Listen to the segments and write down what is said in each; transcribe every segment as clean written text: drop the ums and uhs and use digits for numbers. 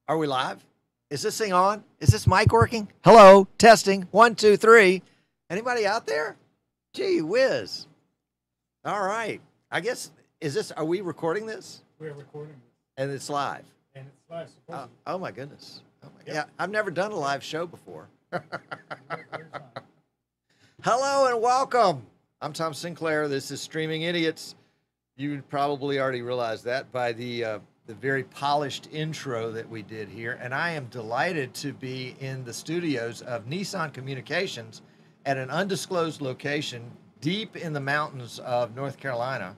Are we live? Is this thing on? Is this mic working? Hello, testing. 1, 2, 3. Anybody out there? Gee whiz. All right. I guess, are we recording this? We're recording this. And it's live? And it's live, supposedly. Oh my goodness. Oh my, Yep. Yeah, I've never done a live show before. Hello and welcome. I'm Tom Sinclair. This is Streaming Idiots. You probably already realized that by the very polished intro that we did here. And I am delighted to be in the studios of Nissan Communications at an undisclosed location deep in the mountains of North Carolina,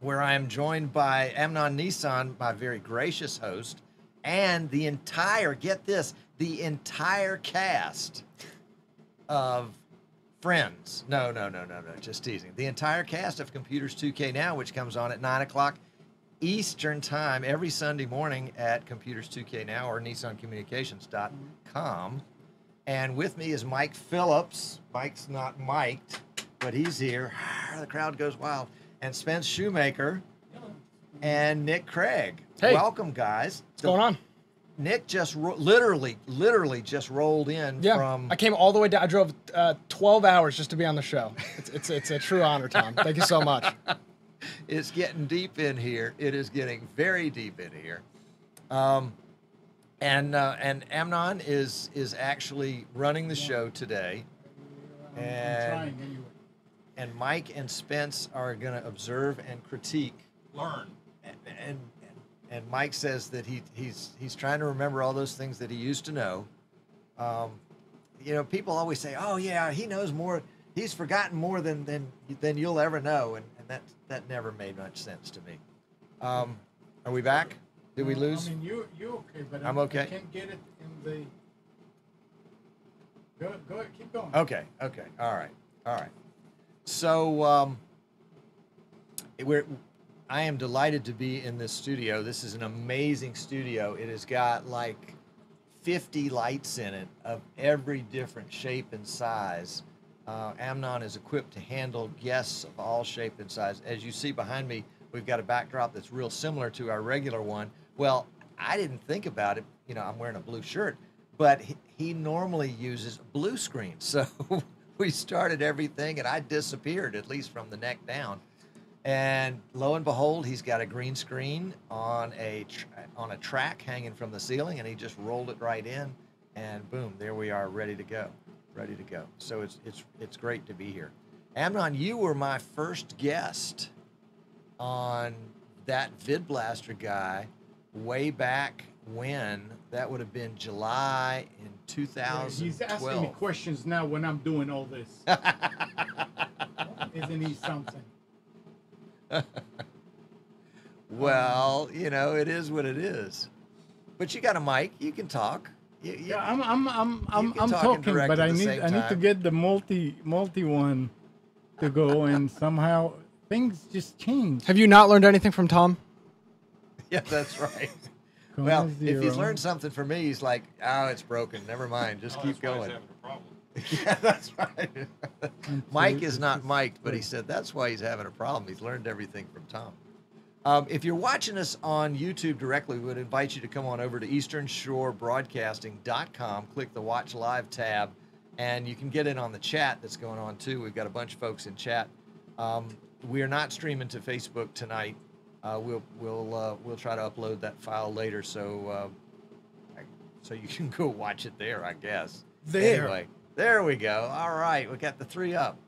where I am joined by Amnon Nissan, my very gracious host, and the entire, get this, the entire cast of friends. No, just teasing. The entire cast of Computers 2K Now, which comes on at 9 o'clock Eastern Time every Sunday morning at Computers 2K Now or NissanCommunications.com. And with me is Mike Phillips. Mike's not mic'd, but he's here. The crowd goes wild. And Spence Shoemaker and Nick Craig. Hey. Welcome, guys. What's going on? Nick just literally just rolled in from... I came all the way down. I drove 12 hours just to be on the show. It's a true honor, Tom. Thank you so much. It's getting deep in here. It is getting very deep in here. And Amnon is actually running the show today. I'm trying anyway. And Mike and Spence are going to observe and critique. Learn. And Mike says that he's trying to remember all those things that he used to know. You know, people always say, "Oh yeah, he knows more. He's forgotten more than you'll ever know," and that never made much sense to me. Are we back? Did we lose? I mean, you okay, but I'm okay. I can't get it in the. Go ahead, keep going. Okay. All right. So I am delighted to be in this studio. This is an amazing studio. It has got like 50 lights in it of every different shape and size. Amnon is equipped to handle guests of all shape and size. As you see behind me, we've got a backdrop that's real similar to our regular one. Well, I didn't think about it. You know, I'm wearing a blue shirt, but he normally uses blue screens. So we started everything and I disappeared, at least from the neck down. And lo and behold, he's got a green screen on a track hanging from the ceiling, and he just rolled it right in, and boom, there we are, ready to go. So it's great to be here. Amnon, you were my first guest on that VidBlaster guy way back when. That would have been July in 2012. He's asking me questions now when I'm doing all this. Isn't he something? Well, you know, it is what it is. But you got a mic, you can talk. Yeah, I'm talk talking, direct but at I the need same to time. get the multi one to go, and somehow things just change. Have you not learned anything from Tom? Yeah, that's right. Well, if he's learned something from me, he's like, "Oh, it's broken. Never mind. Just keep going." Yeah, that's right. Mike is not mic'd, but he said that's why he's having a problem. He's learned everything from Tom. If you're watching us on YouTube directly, we would invite you to come on over to easternshorebroadcasting.com, click the Watch Live tab, and you can get in on the chat that's going on too. We've got a bunch of folks in chat. We are not streaming to Facebook tonight. We'll try to upload that file later, so you can go watch it there, I guess. Anyway, there we go. All right, we got the 3 up.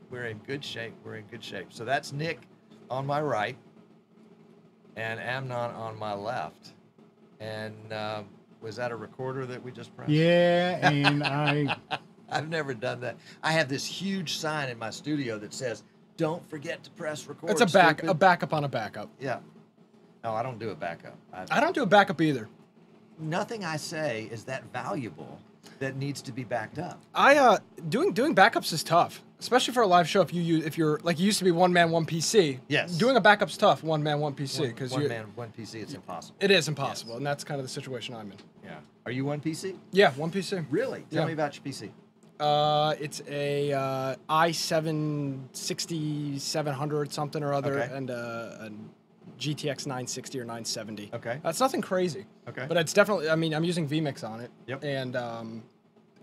We're in good shape. So that's Nick on my right and Amnon on my left. And was that a recorder that we just pressed? Yeah, and I've never done that. I have this huge sign in my studio that says, "Don't forget to press record." It's a backup on a backup. Yeah. No, I don't do a backup. I don't do a backup either. Nothing I say is that valuable that needs to be backed up. Doing backups is tough, especially for a live show. If you're like, you used to be one man, one PC. Yes. Doing a backup's tough, one man, one PC, because one man, one PC. It's impossible. It is impossible, Yes. and that's kind of the situation I'm in. Yeah. Are you one PC? Yeah, one PC. Really? Tell Yeah. me about your PC. It's a i7 6700 something or other, Okay. and an GTX 960 or 970. Okay. That's nothing crazy. Okay. But it's definitely, I mean, I'm using vMix on it. Yep. And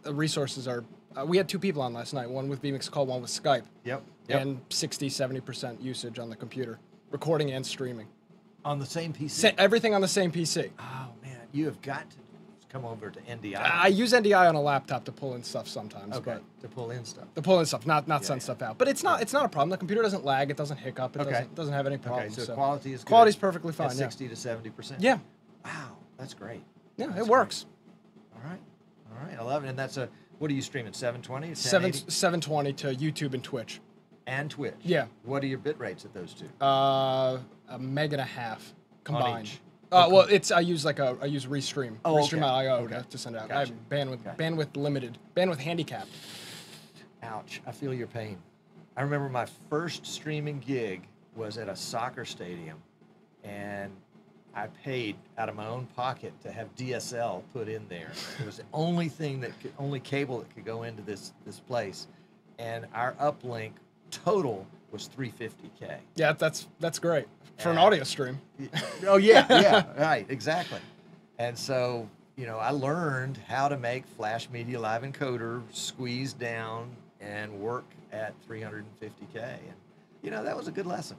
the resources are, we had 2 people on last night, one with vMix call, one with Skype. Yep. And 60-70% usage on the computer, recording and streaming. On the same PC. Everything on the same PC. Oh man, you have got to come over to NDI. I use NDI on a laptop to pull in stuff sometimes. Okay. But To pull in stuff. to pull in stuff, not send yeah. stuff out. But it's not a problem. The computer doesn't lag. It doesn't hiccup. It Okay. doesn't have any Okay. problems. So quality is good. Quality's perfectly fine. At Yeah. 60 to 70%. Yeah. Wow, that's great. Yeah. That's It works. Great. All right. All right. I love it. And that's what are you streaming? 720? 720 to YouTube and Twitch. And Twitch. Yeah. What are your bit rates at those two? A meg and a half combined. each? Well, I use Restream. Oh, Restream okay. IO Okay. to send out. Gotcha. I have bandwidth limited, bandwidth handicapped. Ouch. I feel your pain. I remember my first streaming gig was at a soccer stadium, and I paid out of my own pocket to have DSL put in there. It was the only thing only cable that could go into this place, and our uplink total was $350K. Yeah, that's great for an Yeah. audio stream. Oh yeah, right, exactly. And so, I learned how to make Flash Media Live Encoder squeeze down and work at 350K, and that was a good lesson.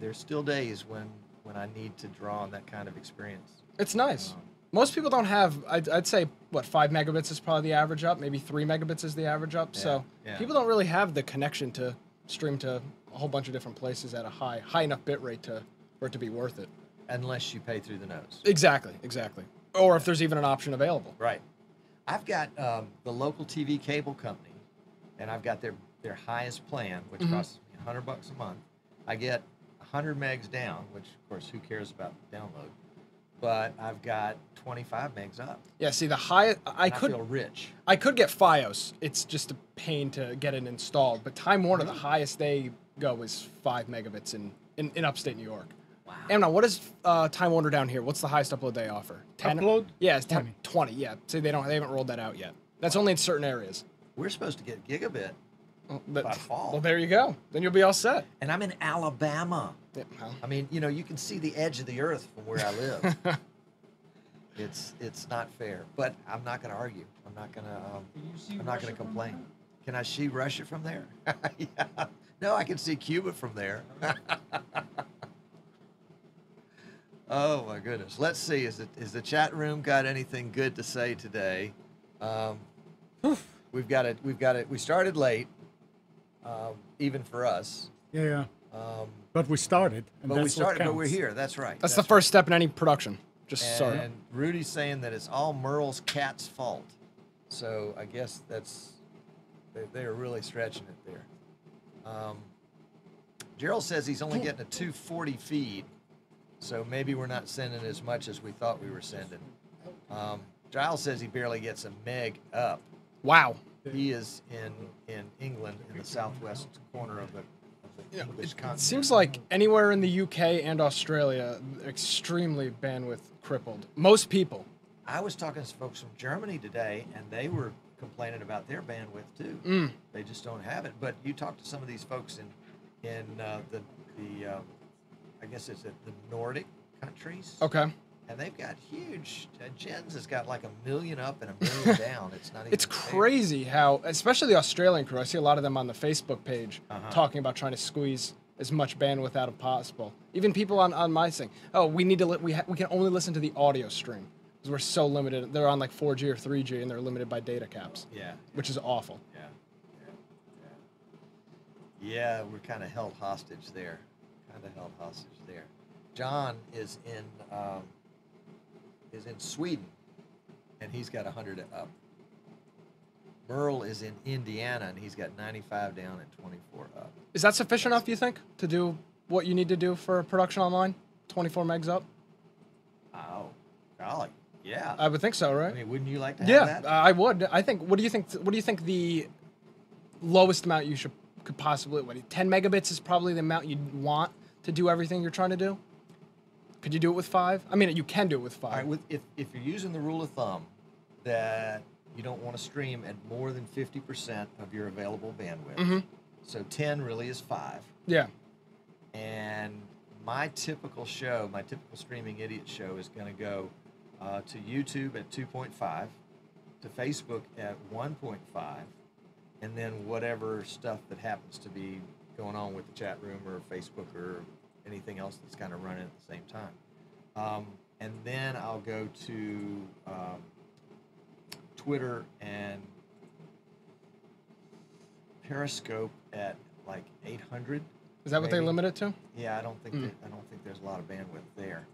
There's still days when I need to draw on that kind of experience. It's nice. Most people don't have. I'd say 5 megabits is probably the average up. Maybe 3 megabits is the average up. So yeah. people don't really have the connection to stream to a whole bunch of different places at a high enough bit rate for it to be worth it. Unless you pay through the nose. Exactly. Or if there's even an option available. Right. I've got the local TV cable company, and I've got their highest plan, which costs me $100 a month. I get 100 megs down, which of course who cares about the download, but I've got 25 megs up. Yeah. See, the high I feel rich. I could get FiOS. It's just a pain to get it installed. But Time Warner, the highest they go is 5 megabits in upstate New York. Wow. Amnon, what is Time Warner down here? What's the highest upload they offer? 10? Upload? Yeah, it's 20. 20. Yeah. See, they haven't rolled that out yet. That's only in certain areas. We're supposed to get gigabit by fall. Well, there you go. Then you'll be all set. And I'm in Alabama. Yeah, well, I mean, you can see the edge of the earth from where I live. It's not fair, but I'm not going to argue. I'm not going to complain. Can I see Russia from there? Yeah. No, I can see Cuba from there. Oh my goodness. Let's see. Is the chat room got anything good to say today? We've got it. We started late, even for us. Yeah. But we started. And But that's we started. what But we're counts. here. That's right. that's the first step in any production. Just sorry. And Rudy's saying that it's all Merle's cat's fault. So I guess they're really stretching it there. Gerald says he's only getting a 240 feed, so maybe we're not sending as much as we thought we were sending. Giles says he barely gets a meg up. Wow. He is in England, in the southwest corner of the English continent. It seems like anywhere in the UK and Australia, extremely bandwidth crippled. Most people. I was talking to folks from Germany today, and they were complaining about their bandwidth too. They just don't have it. But you talk to some of these folks in the I guess it's the Nordic countries. Okay. And they've got huge. Jens has got like 1 million up and 1 million down. It's not even. It's fair. crazy how, especially the Australian crew, I see a lot of them on the Facebook page talking about trying to squeeze as much bandwidth out of possible. Even people on my thing. Oh, we need to we can only listen to the audio stream because we're so limited. They're on like 4G or 3G and they're limited by data caps. Yeah. Which is awful. Yeah, we're kind of held hostage there. John is in Sweden, and he's got 100 up. Merle is in Indiana, and he's got 95 down and 24 up. Is that sufficient enough, do you think, to do what you need to do for production online? 24 megs up? Oh, golly, yeah. I would think so, right? I mean, wouldn't you like to have that? I would. I think. What do you think the lowest amount you could possibly? 10 megabits is probably the amount you'd want to do everything you're trying to do. Could you do it with 5? I mean, you can do it with 5. All right, if you're using the rule of thumb that you don't want to stream at more than 50% of your available bandwidth, so 10 really is 5. Yeah. And my typical show, my typical Streaming Idiot show is going to go to YouTube at 2.5, to Facebook at 1.5, and then whatever stuff that happens to be going on with the chat room or Facebook or anything else that's kind of running at the same time. And then I'll go to Twitter and Periscope at like 800. Is that what they maybe. limit it to? Yeah, I don't think there's a lot of bandwidth there.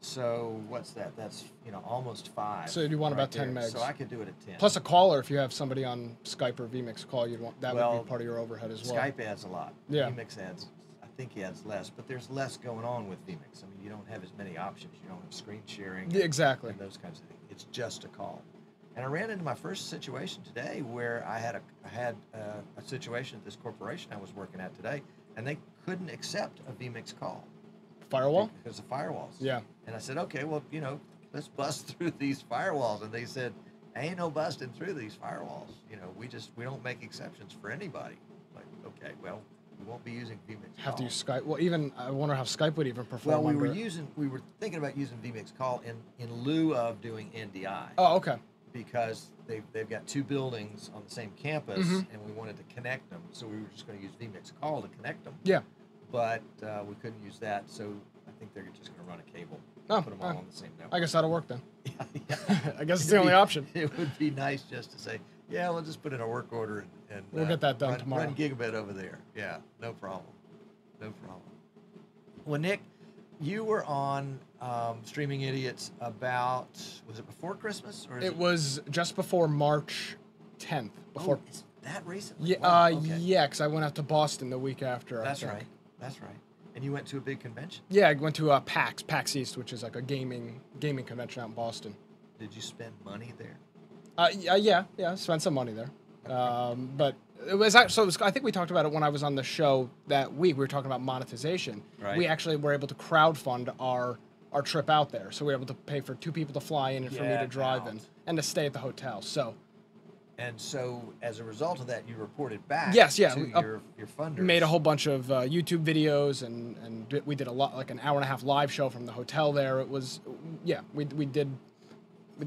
So what's that? That's almost 5. So you want right about 10 there. megs. So I could do it at 10. Plus a caller, if you have somebody on Skype or vMix call, you'd want that would Well, be part of your overhead as well. Skype adds a lot. Yeah. vMix adds, I think he adds less, but there's less going on with vMix. I mean, you don't have as many options. You don't have screen sharing. Yeah, exactly. And those kinds of things. It's just a call. And I ran into my first situation today where I had a situation at this corporation I was working at today, and they couldn't accept a vMix call. Firewall? Because of firewalls. Yeah. And I said, okay, well, let's bust through these firewalls. And they said, ain't no busting through these firewalls. We don't make exceptions for anybody. Like, okay, well, we won't be using vMix Have call. to use Skype. Well, even I wonder how Skype would even perform. Well, under we were thinking about using vMix call in lieu of doing NDI. Oh, okay. Because they've got 2 buildings on the same campus, Mm-hmm. and we wanted to connect them, so we were just going to use vMix call to connect them. Yeah. But we couldn't use that, so I think they're just going to run a cable, Oh, put them all on the same network. I guess that'll work then. Yeah. I guess it's the only option. It would be nice just to say, yeah, we'll just put in a work order and We'll get that done run, tomorrow. Run gigabit over there. Yeah, no problem. No problem. Well, Nick, you were on Streaming Idiots about, was it before Christmas? Or is It was just before March 10th. Before. Oh, is that recent? Yeah, Wow, okay. yeah, because I went out to Boston the week after. That's I think. right. That's right. And you went to a big convention. Yeah, I went to PAX East, which is like a gaming convention out in Boston. Did you spend money there? Yeah, spent some money there. But it was actually, I think we talked about it when I was on the show that week. We were talking about monetization. Right. We actually were able to crowdfund our trip out there. So we were able to pay for 2 people to fly in and for me to Get drive in out. and to stay at the hotel. So And so, as a result of that, you reported back Yes, yeah, to we, your funders. made a whole bunch of YouTube videos and we did a lot, like an hour and a half live show from the hotel there. It was, yeah, we did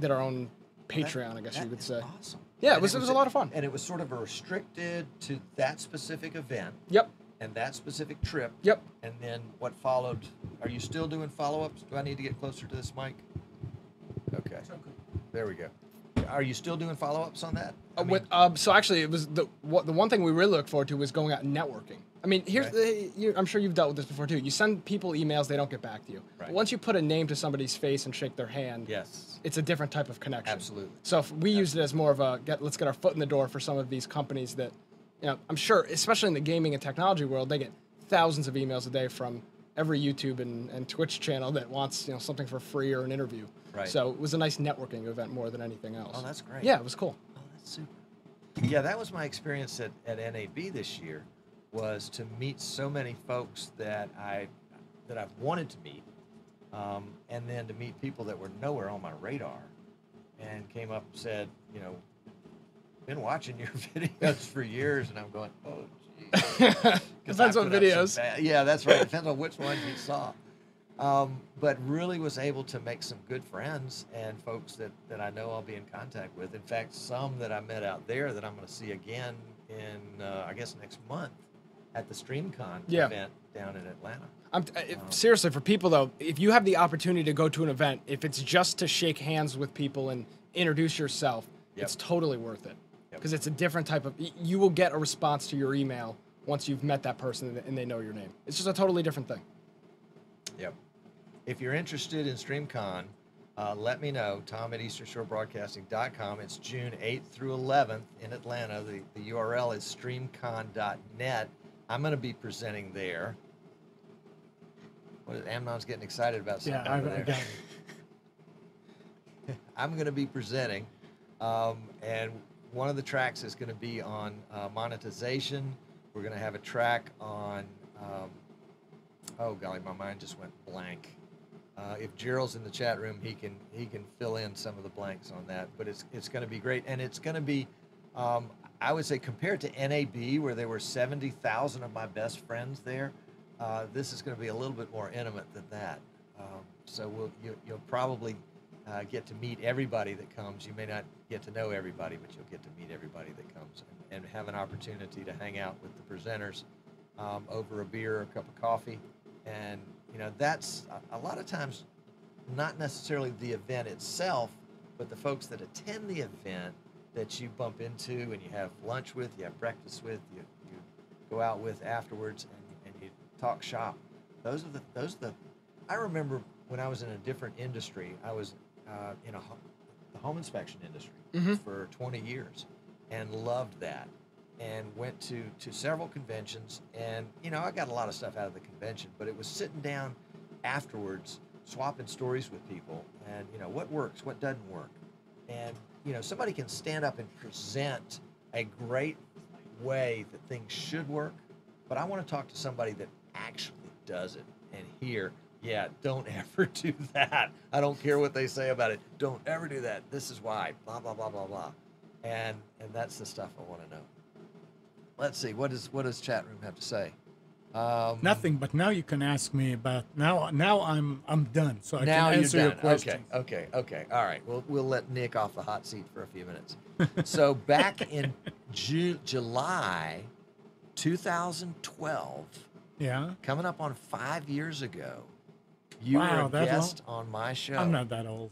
our own Patreon, I guess you That could is say. Awesome. Yeah, it And was a lot of fun. And it was sort of restricted to that specific event Yep, and that specific trip. yep. And then what followed? Are you still doing follow-ups? Do I need to get closer to this mic? Okay. There we go. Are you still doing follow-ups on that? I mean, So actually, it was the one thing we really looked forward to was going out and networking. I mean, here's I'm sure you've dealt with this before too. You send people emails, they don't get back to you. Right. But once you put a name to somebody's face and shake their hand, yes, it's a different type of connection. absolutely. So if we used it as more of a let's get our foot in the door for some of these companies that, I'm sure, especially in the gaming and technology world, they get thousands of emails a day from every YouTube and Twitch channel that wants something for free or an interview. Right. So it was a nice networking event more than anything else. Oh, that's great. Yeah, it was cool. Oh, that's super. Yeah, that was my experience at NAB this year, was to meet so many folks that I've wanted to meet, and then to meet people that were nowhere on my radar, and came up and said, been watching your videos for years, and I'm going, oh, geez. 'Cause Depends I on put up some videos. yeah, that's right. Depends on which ones you saw. But really was able to make some good friends and folks that I know I'll be in contact with. In fact, some that I met out there that I'm going to see again in, I guess, next month at the StreamCon event down in Atlanta. Seriously, for people though, if you have the opportunity to go to an event, if it's just to shake hands with people and introduce yourself, it's totally worth it. Because it's a different type of, you will get a response to your email once you've met that person and they know your name. It's just a totally different thing. Yep. If you're interested in StreamCon, let me know, Tom at EasternShoreBroadcasting.com. It's June 8th through 11th in Atlanta. The URL is streamcon.net. I'm going to be presenting there. Amnon's getting excited about something over there. I'm going to be presenting, and one of the tracks is going to be on monetization. We're going to have a track on, oh golly, my mind just went blank. If Gerald's in the chat room, he can fill in some of the blanks on that. But it's going to be great, and it's going to be, I would say, compared to NAB, where there were 70,000 of my best friends there. This is going to be a little bit more intimate than that. So you'll probably get to meet everybody that comes. You may not get to know everybody, but you'll get to meet everybody that comes and have an opportunity to hang out with the presenters over a beer or a cup of coffee. And, that's a lot of times not necessarily the event itself, but the folks that attend the event that you bump into and you have lunch with, you have breakfast with, you go out with afterwards, and you talk shop. Those are the. I remember when I was in a different industry. I was in the home inspection industry for 20 years, and loved that, and went to several conventions. And I got a lot of stuff out of the convention, but it was sitting down afterwards, swapping stories with people, and what works, what doesn't work, and somebody can stand up and present a great way that things should work, but I want to talk to somebody that actually does it and hear, yeah, don't ever do that. I don't care what they say about it. Don't ever do that. This is why, blah, blah, blah, blah, blah. And that's the stuff I want to know. Let's see, what does chat room have to say? Nothing, but now you can ask me about, now I'm done, so I Now can you're answer your done. questions. Okay. All right. We'll let Nick off the hot seat for a few minutes. So back in July 2012, Yeah. coming up on 5 years ago, you Wow, were a that guest on my show. I'm not that old.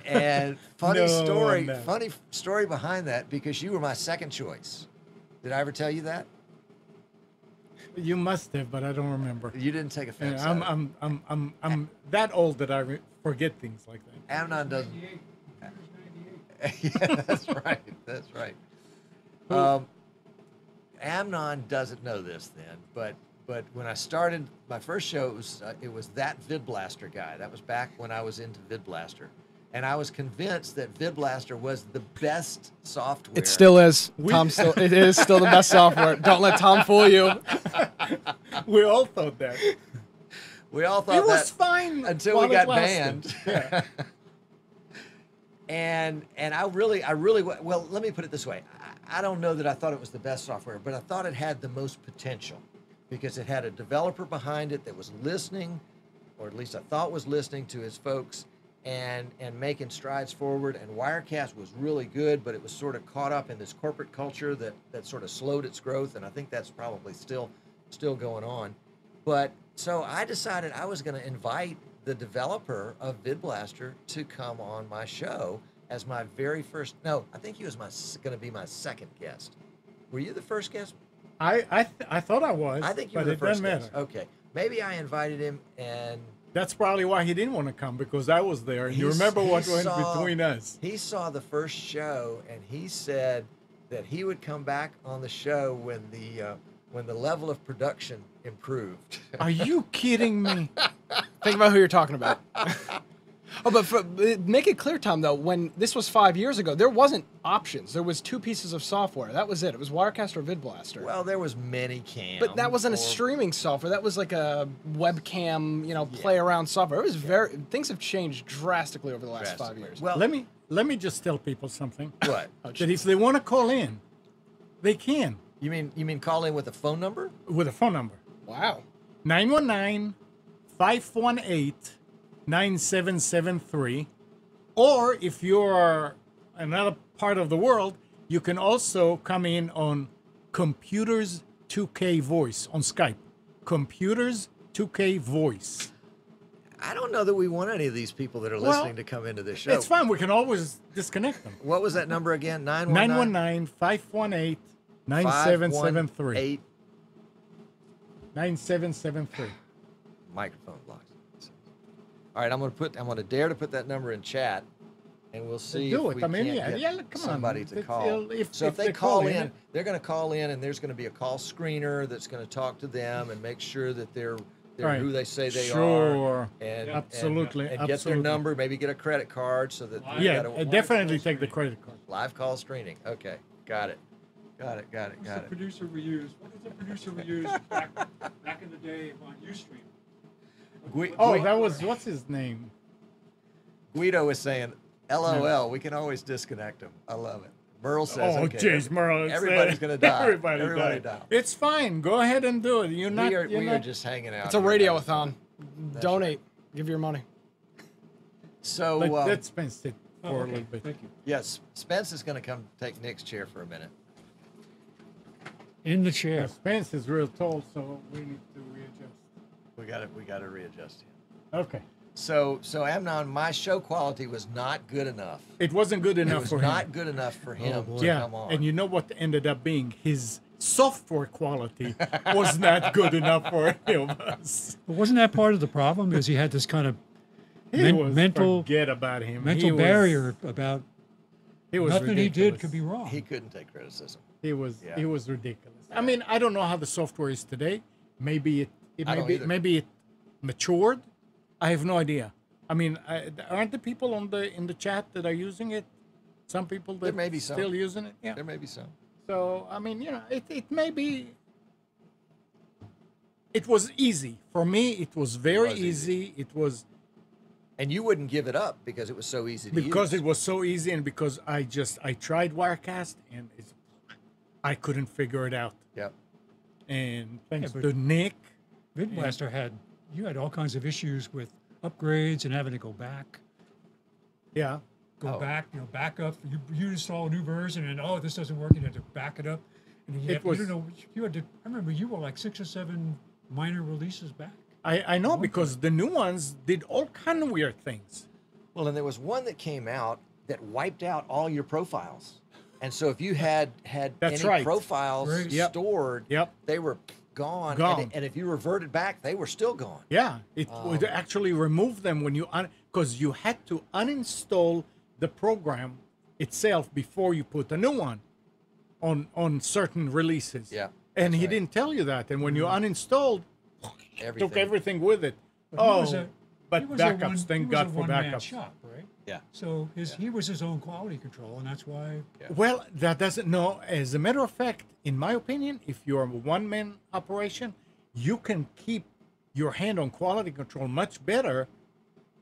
And funny No, I'm not. funny story behind that, because you were my second choice. Did I ever tell you that? You must have, but I don't remember. You didn't take offense. Yeah, at it. I'm that old that I forget things like that. Amnon doesn't. Yeah, that's right. That's right. Amnon doesn't know this then, but when I started my first show, it was that VidBlaster guy. That was back when I was into VidBlaster, and I was convinced that VidBlaster was the best software. It still is. It is still the best software. Don't let Tom fool you. We all thought that. We all thought It was that fine until we while it got lasted. banned. Yeah. And I really, well, let me put it this way. I don't know that I thought it was the best software, but I thought it had the most potential, because it had a developer behind it that was listening, or at least I thought was listening to his folks, and making strides forward. And Wirecast was really good, but it was sort of caught up in this corporate culture that sort of slowed its growth, and I think that's probably still going on. But so I decided I was going to invite the developer of VidBlaster to come on my show as my very first. No, I think he was going to be my second guest. Were you the first guest? I thought I was. I think you but were the it doesn't first guest. matter. Okay, maybe I invited him, and That's probably why he didn't want to come, because I was there. And you remember what went between us. He saw the first show, and he said that he would come back on the show when the level of production improved. Are you kidding me? Think about who you're talking about. Make it clear, Tom, though, when this was 5 years ago, there wasn't options. There was two pieces of software. That was it. It was Wirecast or VidBlaster. Well, there was Minicam. But that wasn't a streaming software. That was like a webcam, play around software. It was things have changed drastically over the last 5 years. Well, let me just tell people something. what? That if they want to call in, they can You mean call in with a phone number? with a phone number. Wow. 919-518-9773. Or if you're another part of the world, you can also come in on Computers 2K Voice on Skype. Computers 2K Voice. I don't know that we want any of these people that are Well, listening to come into this show. It's fine. We can always disconnect them. What was that number again? 919 919-518-9773. 9773. Microphone blocks. All right, I'm gonna dare to put that number in chat, and we'll see Do if it. we I mean, can't yeah, get yeah, come on. somebody to call. If So if they they call call in, in, they're going to call in, and there's going to be a call screener that's going to talk to them and make sure that they're Right. who they say they are. Sure. And Absolutely, and get their absolutely. number, maybe get a credit card so that you Yeah, gotta- definitely take the credit card. live call screening. Okay, got it. What's the producer we used? What was the producer we used back in the day on Ustream? Oh, that was, what's his name? Guido was saying, LOL, we can always disconnect them. I love it. Merle says, Oh, okay, jeez, Merle. everybody's going to die. Everybody die. It's fine. Go ahead and do it. You're not. We are just hanging out. It's a here. radiothon. Donate. right. Give your money. So, Let's Spence sit for a okay. little bit. Thank you. yes, Spence is going to come take Nick's chair for a minute. In the chair. Spence is real tall, so we need to readjust. We got to readjust him. Okay. So Amnon, my show quality was not good enough. It wasn't good It enough was for not him. good enough for him boy. to Yeah, come on. and you know what ended up being? His software quality was not good enough for him. But wasn't that part of the problem? Is he had this kind of mental forget about him. mental barrier about He was nothing he did ridiculous. could be wrong. he couldn't take criticism. He was Yeah. he was ridiculous. I mean, I don't know how the software is today. Maybe it I don't either. maybe it matured. I have no idea. I mean, aren't the people in the chat that are using it? Some people that There may be some. still using it. Yeah. There may be some. So I mean, it may be. It was easy for me. It was very was easy. easy. It was And you wouldn't give it up because it was so easy to because use. it was so easy, and because I tried Wirecast and I couldn't figure it out. Yep. And thanks but- to Nick. Vidmaster you had all kinds of issues with upgrades and having to go back. Yeah. Oh. Back, back up. You install a new version, and this doesn't work. You had to back it up, and you don't know. You had to. I remember you were like 6 or 7 minor releases back. I know because the new ones did all kind of weird things. Well, and there was one that came out that wiped out all your profiles. And so if you had That's any right. profiles Right. Yep. stored, Yep. they were gone. Gone. And if you reverted back, they were still gone. Yeah, it would actually remove them when you because you had to uninstall the program itself before you put a new one on certain releases. Yeah, and that's he right. didn't tell you that. And when you uninstalled, Everything. took everything with it. But he was but he was a backups. Thank God for one-man backups. shop, right? Yeah. So he was his own quality control, and that's why. Well, that doesn't. No, as a matter of fact, in my opinion, if you're a one-man operation, you can keep your hand on quality control much better.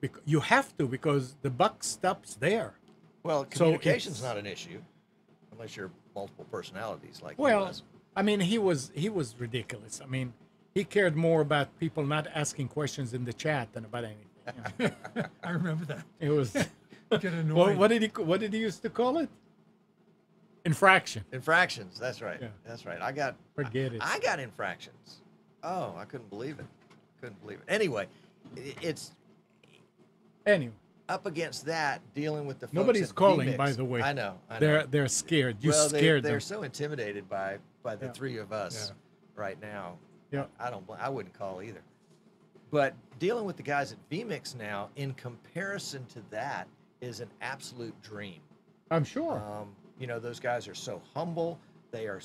Because you have to, because the buck stops there. Well, So communication's it's- not an issue unless you're multiple personalities like he Well, was. I mean, he was ridiculous. I mean, he cared more about people not asking questions in the chat than about anything. You know? I remember that. It was. Get annoyed. What did he used to call it? Infraction. Infractions. That's right. Yeah. That's right. Forget it. I got infractions. Oh, I couldn't believe it. Anyway, it's Anyway, up against that, dealing with the folks nobody's at calling, VMix. by the way. I know. I know. They're scared. You well, scared they're them. so intimidated by the Yeah. three of us Yeah. right now. Yeah. I wouldn't call either. But dealing with the guys at VMix now, in comparison to that, is an absolute dream. I'm sure. Those guys are so humble. They're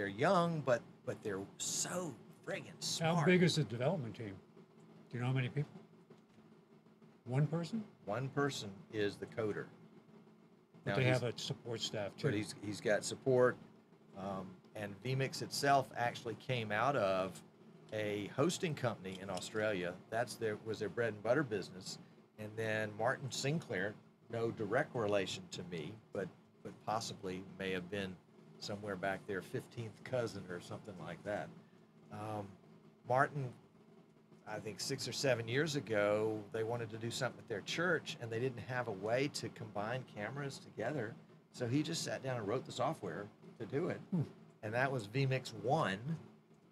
young, but they're so friggin' smart. How big is the development team? Do you know how many people? One person? One person is the coder. But Now they he's- have a support staff too. But he's got support, and VMix itself actually came out of a hosting company in Australia. Was their bread and butter business, and then Martin Sinclair, no direct relation to me, but possibly may have been somewhere back there, 15th cousin or something like that. Martin, I think 6 or 7 years ago, they wanted to do something at their church, and they didn't have a way to combine cameras together. So he just sat down and wrote the software to do it. And that was VMix 1.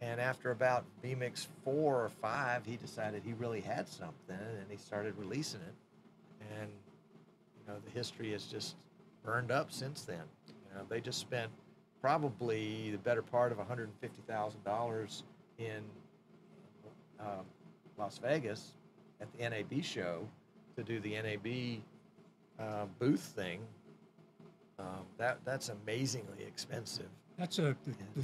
And after about VMix 4 or 5, he decided he really had something, and he started releasing it. And, the history has just burned up since then. They just spent probably the better part of $150,000 in Las Vegas at the NAB show to do the NAB booth thing. That's amazingly expensive. That's the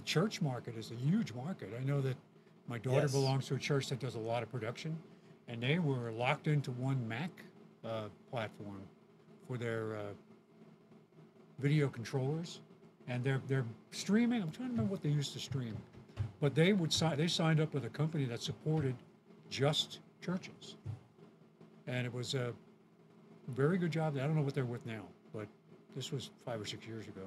church market is a huge market. I know that my daughter Yes. belongs to a church that does a lot of production, and they were locked into one Mac platform for their video controllers, and they're streaming. I'm trying to remember what they used to stream, but they signed up with a company that supported just churches, and it was a very good job. I don't know what they're with now, but This was 5 or 6 years ago.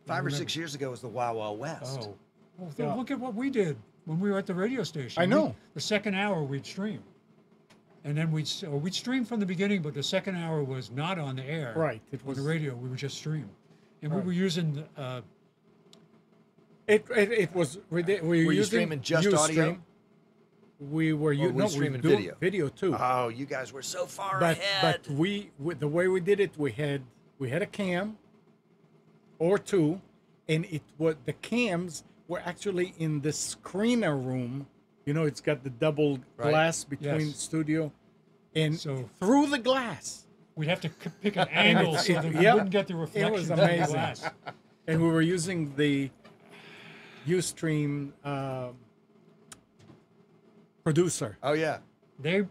5 or 6 years ago was the Wild Wild West. Oh, well, look at what we did when we were at the radio station. I know. The second hour we'd stream, and then we'd stream from the beginning, but the second hour was not on the air. Right. It On was the radio. We would just stream, and Right. we were using. It was. We Were you using streaming just audio? Ustream. We were Or were you streaming video? Video too. Oh, you guys were so far but ahead. the way we did it, we had a cam or two, and the cams were actually in the screener room. You know, it's got the double Right. glass between Yes. studio, and So- through the glass, We'd have to pick an angle so that we Yep. wouldn't get the reflection was from the amazing. glass. and we were using the Ustream producer. Oh yeah, They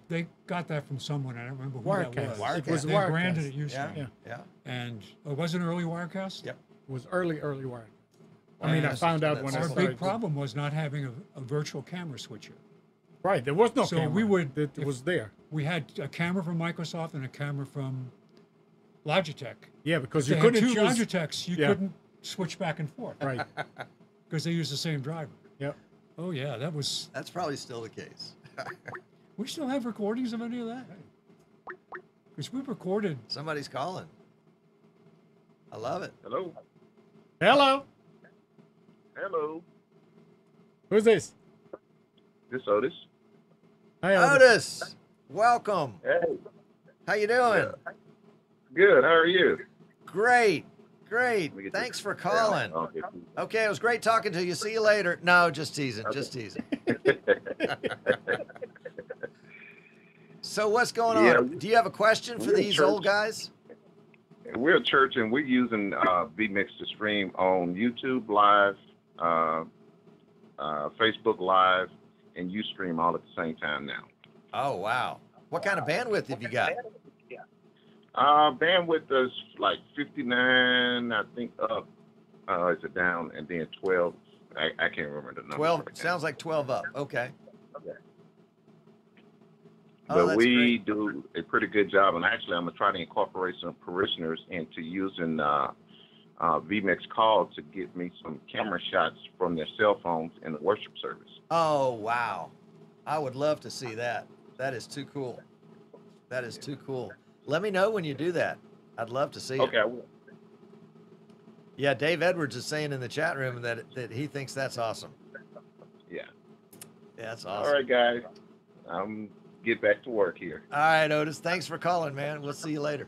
got that from someone. I don't remember who Wirecast. that was. It was They Wirecast. branded it Ustream. yeah, Yeah. yeah. And was it an early Wirecast? Yep. It was early work. I mean, I And found out when I Our started. big problem was not having a virtual camera switcher. Right, there was no So camera. we would- It if- was there. We had a camera from Microsoft and a camera from Logitech. Yeah, because They you had couldn't two choose. Logitechs. You Yeah. couldn't switch back and forth Right. because they use the same driver. Yep. Oh yeah, that was. That's probably still the case. We still have recordings of any of that because we recorded. Somebody's calling. I love it. Hello. Hello. Hello. Who's this? This Otis. Hi, Otis, welcome. Hey. How you doing? Yeah. Good. How are you? Great, Let great. me get Thanks this for down. calling. Okay. Okay, it was great talking to you. See you later. No, just teasing, just teasing. So what's going on? Yeah, Do you have a question for we're in these old church. guys? We're a church and we're using vMix to stream on YouTube Live, Facebook Live, and Ustream all at the same time now. Oh wow. What kind of bandwidth have you got? Bandwidth is like 59, I think up. Is it down? And then 12. I can't remember the number. 12. right now. Sounds like 12 up. Okay. Yeah. Oh, But that's we great. do a pretty good job, and actually, I'm gonna try to incorporate some parishioners into using vMix Call to get me some camera shots from their cell phones in the worship service. Oh wow. I would love to see that. That is too cool. That is too cool. Let me know when you do that. I'd love to see Okay, it. I will. Yeah, Dave Edwards is saying in the chat room that he thinks that's awesome. Yeah. Yeah, that's All awesome. right, guys. Get back to work here. All right, Otis. Thanks for calling, man. We'll see you later.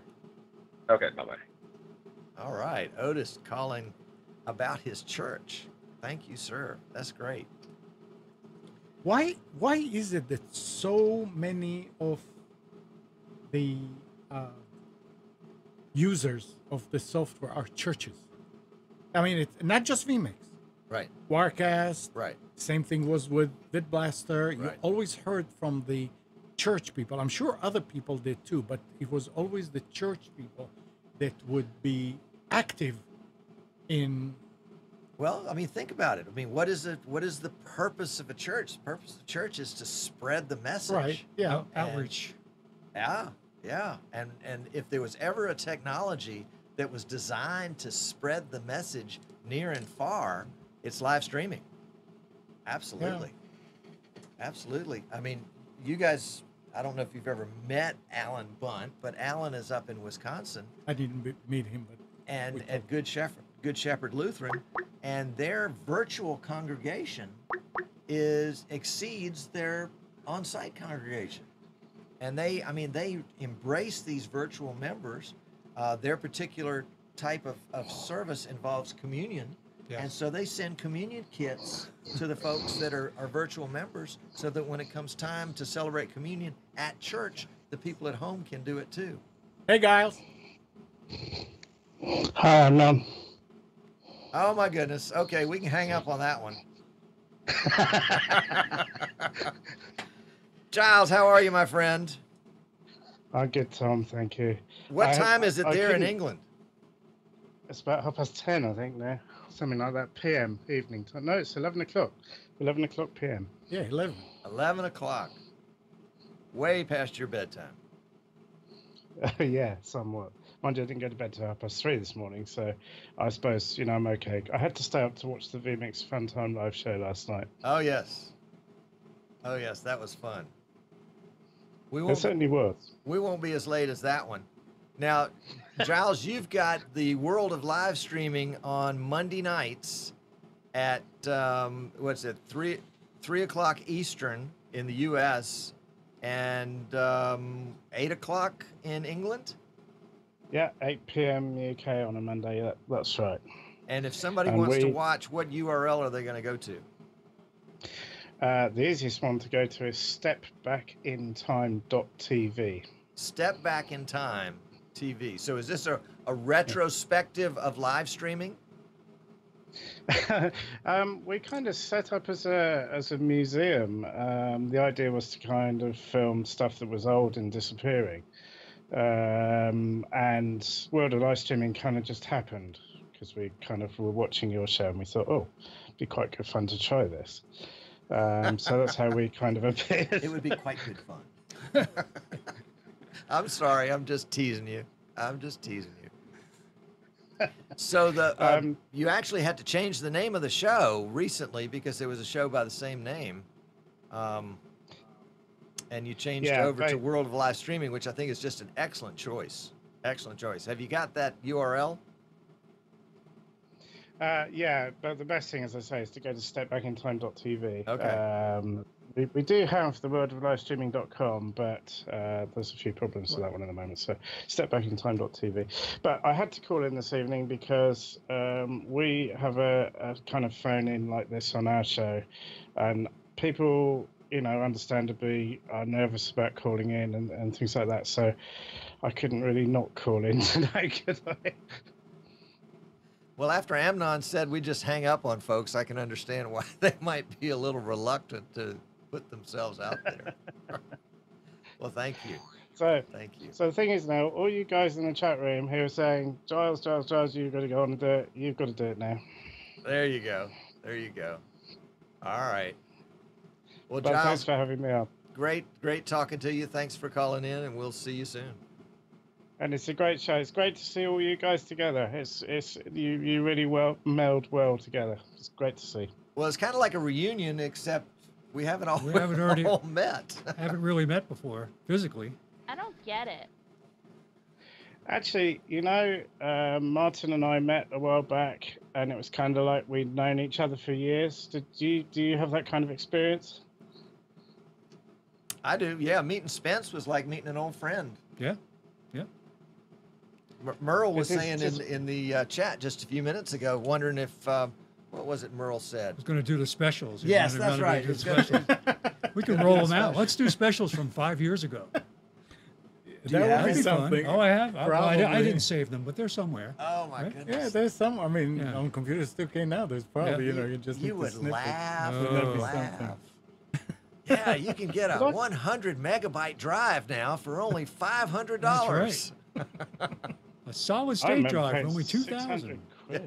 Okay, bye-bye. All right, Otis calling about his church. Thank you, sir. That's great. Why is it that so many of the users of the software are churches? I mean, it's not just vMix. Right, Wirecast. right. Same thing was with VidBlaster. You Right. always heard from the church people. I'm sure other people did too, but it was always the church people that would be active in. Well, I mean, think about it. I mean, what is it? What is the purpose of a church? The purpose of the church is to spread the message. Right. Yeah. Outreach. Yeah, yeah. And if there was ever a technology that was designed to spread the message near and far, it's live streaming. Absolutely. Absolutely. I mean, you guys, I don't know if you've ever met Alan Bunt, but Alan is up in Wisconsin I didn't meet him, but and We at Good Shepherd Lutheran, and their virtual congregation exceeds their on-site congregation. And they embrace these virtual members. Their particular type of service involves communion. Yes. And so they send communion kits to the folks that are virtual members so that when it comes time to celebrate communion at church, the people at home can do it too. hey, Giles. Hi, Amnon. Oh my goodness. Okay, we can hang up on that one. Giles, how are you, my friend? I'm good, Tom. Thank you. What time is it I there in couldn't- England? It's about 10:30, I think, now. Something like that, PM, evening. No, it's 11 o'clock. 11 o'clock PM. Yeah, 11. 11 o'clock. Way past your bedtime. Yeah, somewhat. Mind you, I didn't go to bed till 3:30 this morning, so I suppose, I'm okay. I had to stay up to watch the VMix Fun Time live show last night. Oh yes, that was fun. It certainly was. We won't be as late as that one. Now, Giles, you've got the world of live streaming on Monday nights at 3 o'clock Eastern in the U.S. and 8 o'clock in England. Yeah, 8 p.m. UK on a Monday. That's right. And if somebody wants to watch, what URL are they going to go to? The easiest one to go to is stepbackintime.tv. Step Back in Time TV. So is this a retrospective of live streaming? We kind of set up as a museum. The idea was to kind of film stuff that was old and disappearing. And World of Live Streaming kind of just happened because we kind of were watching your show and we thought, oh, it'd be quite good fun to try this. So that's how we kind of appeared. It would be quite good fun. I'm sorry, I'm just teasing you. So you actually had to change the name of the show recently because there was a show by the same name. And you changed over to World of Live Streaming, which I think is just an excellent choice. Excellent choice. Have you got that URL? Yeah, but the best thing, as I say, is to go to stepbackintime.tv. Okay. We do have the worldoflivestreaming.com, but there's a few problems with that one at the moment. So stepbackintime.tv. But I had to call in this evening because we have a kind of phone in like this on our show, and people, understandably are nervous about calling in and things like that. So I couldn't really not call in today, could I? Well, after Amnon said we just hang up on folks, I can understand why they might be a little reluctant to put themselves out there. Well, thank you. Thank you. So the thing is now, all you guys in the chat room who are saying, Giles, you've got to go on and do it, you've got to do it now. There you go. All right. Well, But Giles, thanks for having me on. great talking to you. Thanks for calling in, and we'll see you soon. And it's a great show. It's great to see all you guys together. You really meld well together. It's great to see. Well, it's kind of like a reunion, except we haven't all met. Haven't really met before physically. I don't get it. Actually, Martin and I met a while back, and it was kind of like we'd known each other for years. Do you have that kind of experience? I do. Yeah, meeting Spence was like meeting an old friend. Yeah. Merle was saying in the chat just a few minutes ago, wondering if, what was it Merle said? I was going to do the specials. Yes, that's right. We can roll them out. Let's do specials from 5 years ago. That would be something. Oh, I have. Probably. I didn't save them, but they're somewhere. Oh my goodness. Yeah, there's some. I mean, on computers 2K now, there's probably you would laugh. Yeah, you can get a 100 megabyte drive now for only $500. That's right. A solid state drive for only 2,000. I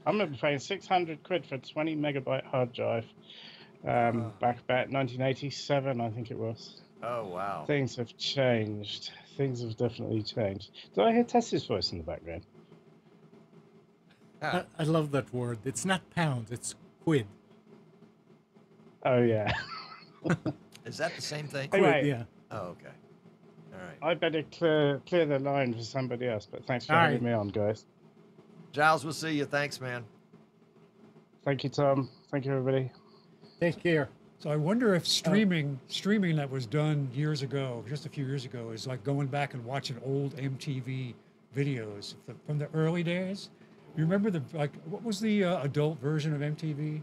remember paying 600 quid for a 20 megabyte hard drive back about 1987, I think it was. Oh, wow. Things have changed. Things have definitely changed. Did I hear Tess's voice in the background? I love that word. It's not pounds, it's quid. Oh, yeah. Is that the same thing? Anyway, yeah. Oh, okay. All right. I better clear the line for somebody else, but thanks for having me on, guys. Giles, we'll see you. Thanks, man. Thank you, Tom. Thank you, everybody. Take care. So I wonder if streaming that was done years ago, just a few years ago, is like going back and watching old MTV videos from the early days. You remember what was the adult version of MTV?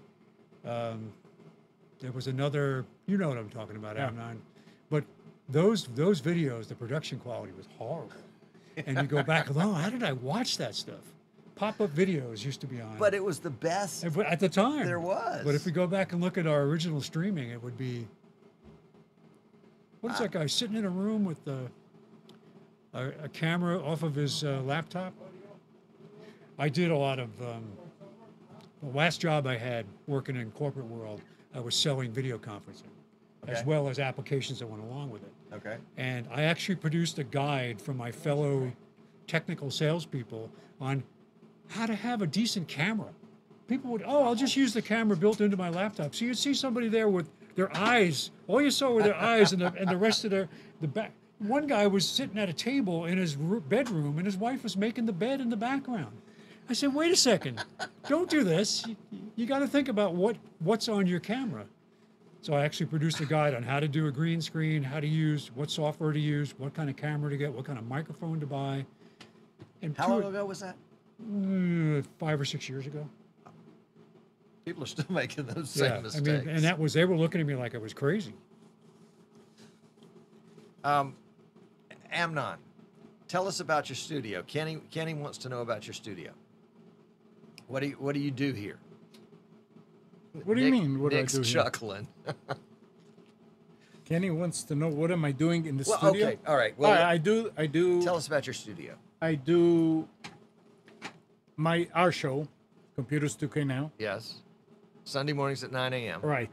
There was another, you know what I'm talking about, Amnon. But those videos, the production quality was horrible. And you go back, oh, how did I watch that stuff? Pop-up videos used to be on. But it was the best at the time. There was. But if we go back and look at our original streaming, it would be, what is that guy sitting in a room with a camera off of his laptop? I did a lot of, the last job I had working in corporate world, I was selling video conferencing. as well as applications that went along with it. Okay. And I actually produced a guide for my fellow technical salespeople on how to have a decent camera. People would, I'll just use the camera built into my laptop. So you'd see somebody there with their eyes. All you saw were their eyes and the rest of the back. One guy was sitting at a table in his bedroom, and his wife was making the bed in the background. I said, wait a second, don't do this. You got to think about what's on your camera. So I actually produced a guide on how to do a green screen, how to use, what software to use, what kind of camera to get, what kind of microphone to buy. And How long ago was that? 5 or 6 years ago. People are still making those same mistakes. I mean, and they were looking at me like I was crazy. Amnon, tell us about your studio. Kenny wants to know about your studio. What do you do here? What do you mean? What Nick's do I do here? chuckling. Kenny wants to know what am I doing in the studio? Okay, all right. Well, I do. Tell us about your studio. I do our show, Computers 2K Now. Yes. Sunday mornings at 9 a.m. Right.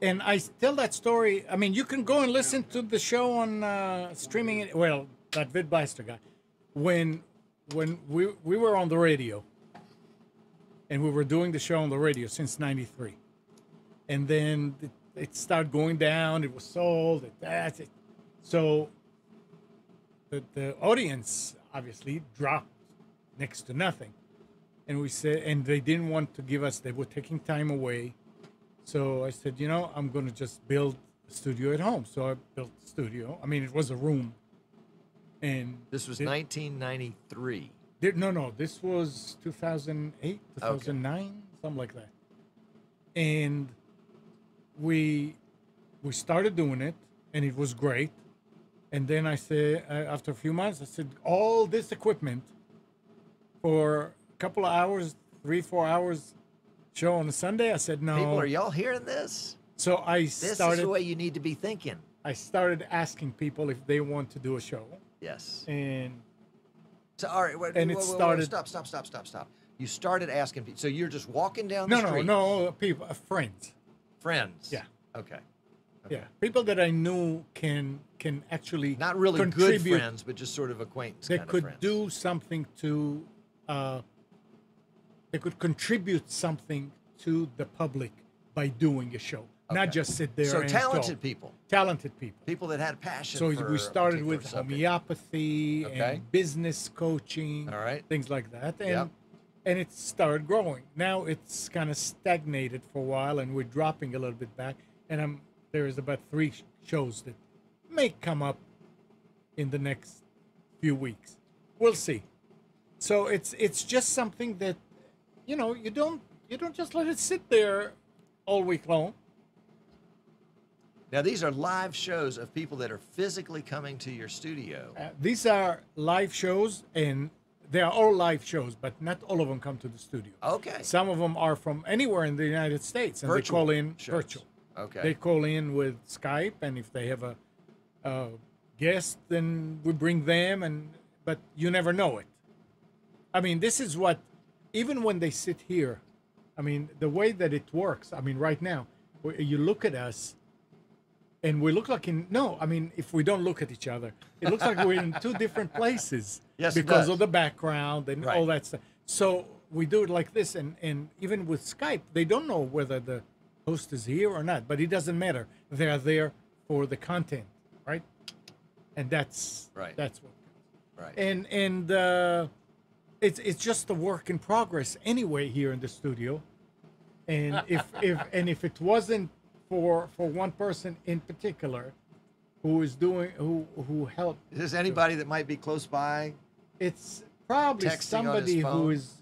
And I tell that story. I mean, you can go and listen to the show on streaming. Well, that VidBlaster guy. When we were on the radio, and we were doing the show on the radio since '93, and then it started going down. It was sold. That's it. So the audience obviously dropped next to nothing. And we said, and they didn't want to give us, they were taking time away. So I said, I'm going to just build a studio at home. So I built a studio. I mean, it was a room. And this was 1993. No, this was 2008, 2009, something like that. And we started doing it, and it was great. And then I said, after a few months, I said, all this equipment for couple of hours, 3-4 hours show on a Sunday. I said, no. People, are y'all hearing this? So This is the way you need to be thinking. I started asking people if they want to do a show. Yes. And so, all right. Stop. You started asking people. So you're just walking down the street? No, people, friends. Friends? Yeah. Okay. Yeah. People that I knew can actually not really good friends, but just sort of acquaintance They kind could of friends. do something to... they could contribute something to the public by doing a show, not just sit there. So and talented talk. people. Talented people. People that had passion. So for we started a with particular subject. homeopathy and business coaching, all right, things like that, and it started growing. Now it's kind of stagnated for a while, and we're dropping a little bit back. And there is about 3 shows that may come up in the next few weeks. We'll see. So it's just something that, you don't just let it sit there all week long. Now these are live shows of people that are physically coming to your studio. These are live shows, and they are all live shows, but not all of them come to the studio. Okay. Some of them are from anywhere in the United States, and Virtual they call in shows. virtual. Okay. They call in with Skype, and if they have a guest, then we bring them, but you never know it. I mean, this is what, even when they sit here, I mean, the way that it works, I mean, right now, you look at us, and we look like if we don't look at each other, it looks like we're in 2 different places. Yes, because of the background and Right. all that stuff. So we do it like this, and even with Skype, they don't know whether the host is here or not, but it doesn't matter. They are there for the content, right? And that's Right. That's what. Right. And it's just a work in progress anyway here in the studio. And if it wasn't for one person in particular who helped, Is there anybody that might be close by? it's probably Texting on his somebody phone? who is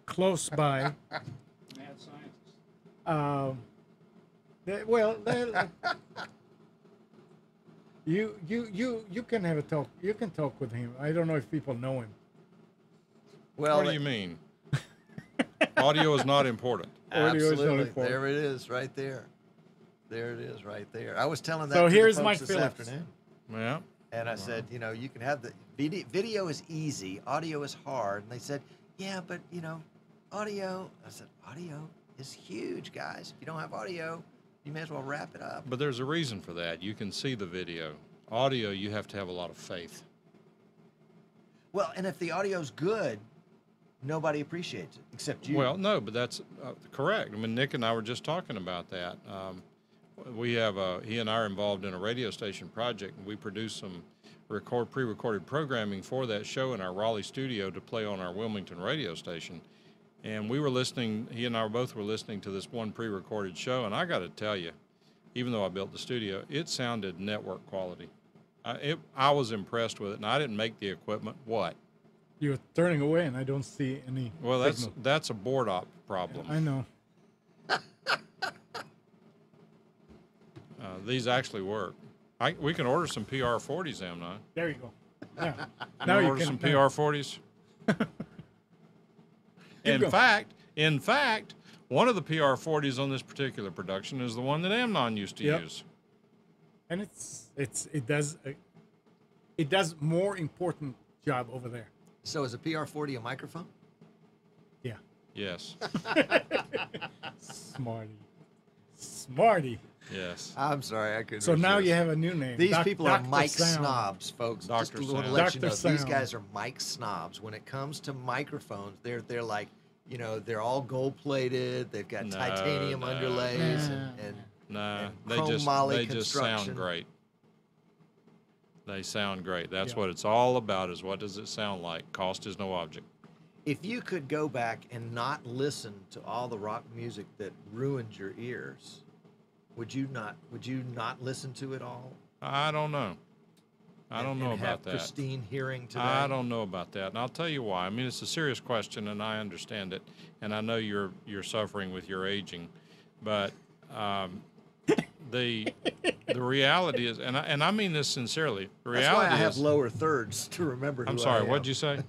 close by. Mad scientist. You can have a talk. You can talk with him. I don't know if people know him. Well, What do you mean? Audio is not important. Audio is not absolutely. important. There it is, right there. There it is, right there. I was telling that So to here's the Mike folks this Phillips. afternoon, Yeah. and I said, you can have the video is easy, audio is hard, and they said, yeah, but audio. I said, audio is huge, guys. If you don't have audio, You may as well wrap it up. But there's a reason for that. You can see the video. Audio, you have to have a lot of faith. Well, and if the audio's good, nobody appreciates it except you. Well, no, but that's correct. I mean, Nick and I were just talking about that. We have he and I are involved in a radio station project, and we produce some pre-recorded programming for that show in our Raleigh studio to play on our Wilmington radio station. And we were listening, he and I both were listening to this one pre-recorded show, and I got to tell you, even though I built the studio, it sounded network quality. I was impressed with it, and I didn't make the equipment. What? You're turning away, and I don't see any. Well, signal. that's a board op problem. I know. These actually work. We can order some PR40s, Amnon. There you go. Yeah. Now you order some PR40s. In fact, one of the PR40s on this particular production is the one that Amnon used to use. And it does more important job over there. So is a PR40 a microphone? Yeah. Yes. Smarty. Yes. I'm sorry, I couldn't. So now you have a new name. These people are Dr. mic Sound. snobs, folks. Just Dr. to want to Sound. let you know, Dr. these Sound. guys are mic snobs. When it comes to microphones, they're like, you know, they're all gold plated. They've got titanium underlays and they chrome moly just construction. sound great. They sound great. That's what it's all about, is what does it sound like? Cost is no object. If you could go back and not listen to all the rock music that ruined your ears, would you not listen to it all? I don't know. I don't know and about have that. pristine hearing today? I don't know about that, and I'll tell you why. I mean, it's a serious question, and I understand it, and I know you're suffering with your aging, but the reality is, and I mean this sincerely. The That's reality why I have is, lower thirds to remember. I'm who sorry. I am. What'd you say?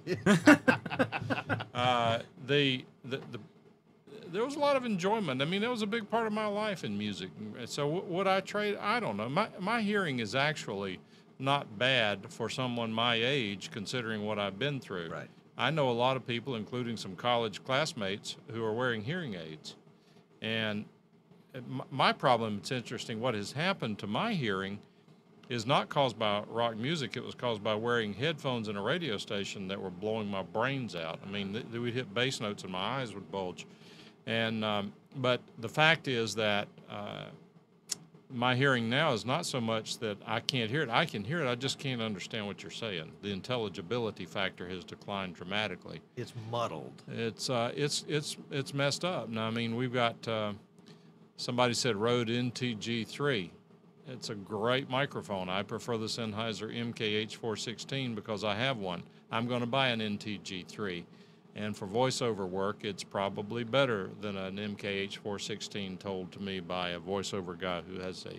There was a lot of enjoyment. I mean, that was a big part of my life in music. So would I trade? I don't know. My hearing is actually not bad for someone my age, considering what I've been through. Right. I know a lot of people, including some college classmates, who are wearing hearing aids. And my problem, it's interesting, what has happened to my hearing is not caused by rock music. It was caused by wearing headphones in a radio station that were blowing my brains out. I mean, we'd hit bass notes and my eyes would bulge. And but the fact is that my hearing now is not so much that I can't hear it. I can hear it. I just can't understand what you're saying. The intelligibility factor has declined dramatically. It's muddled. It's messed up. Now, I mean, we've got somebody said Rode NTG3. It's a great microphone. I prefer the Sennheiser MKH416 because I have one. I'm going to buy an NTG3. And for voiceover work, it's probably better than an MKH416 told to me by a voiceover guy who has a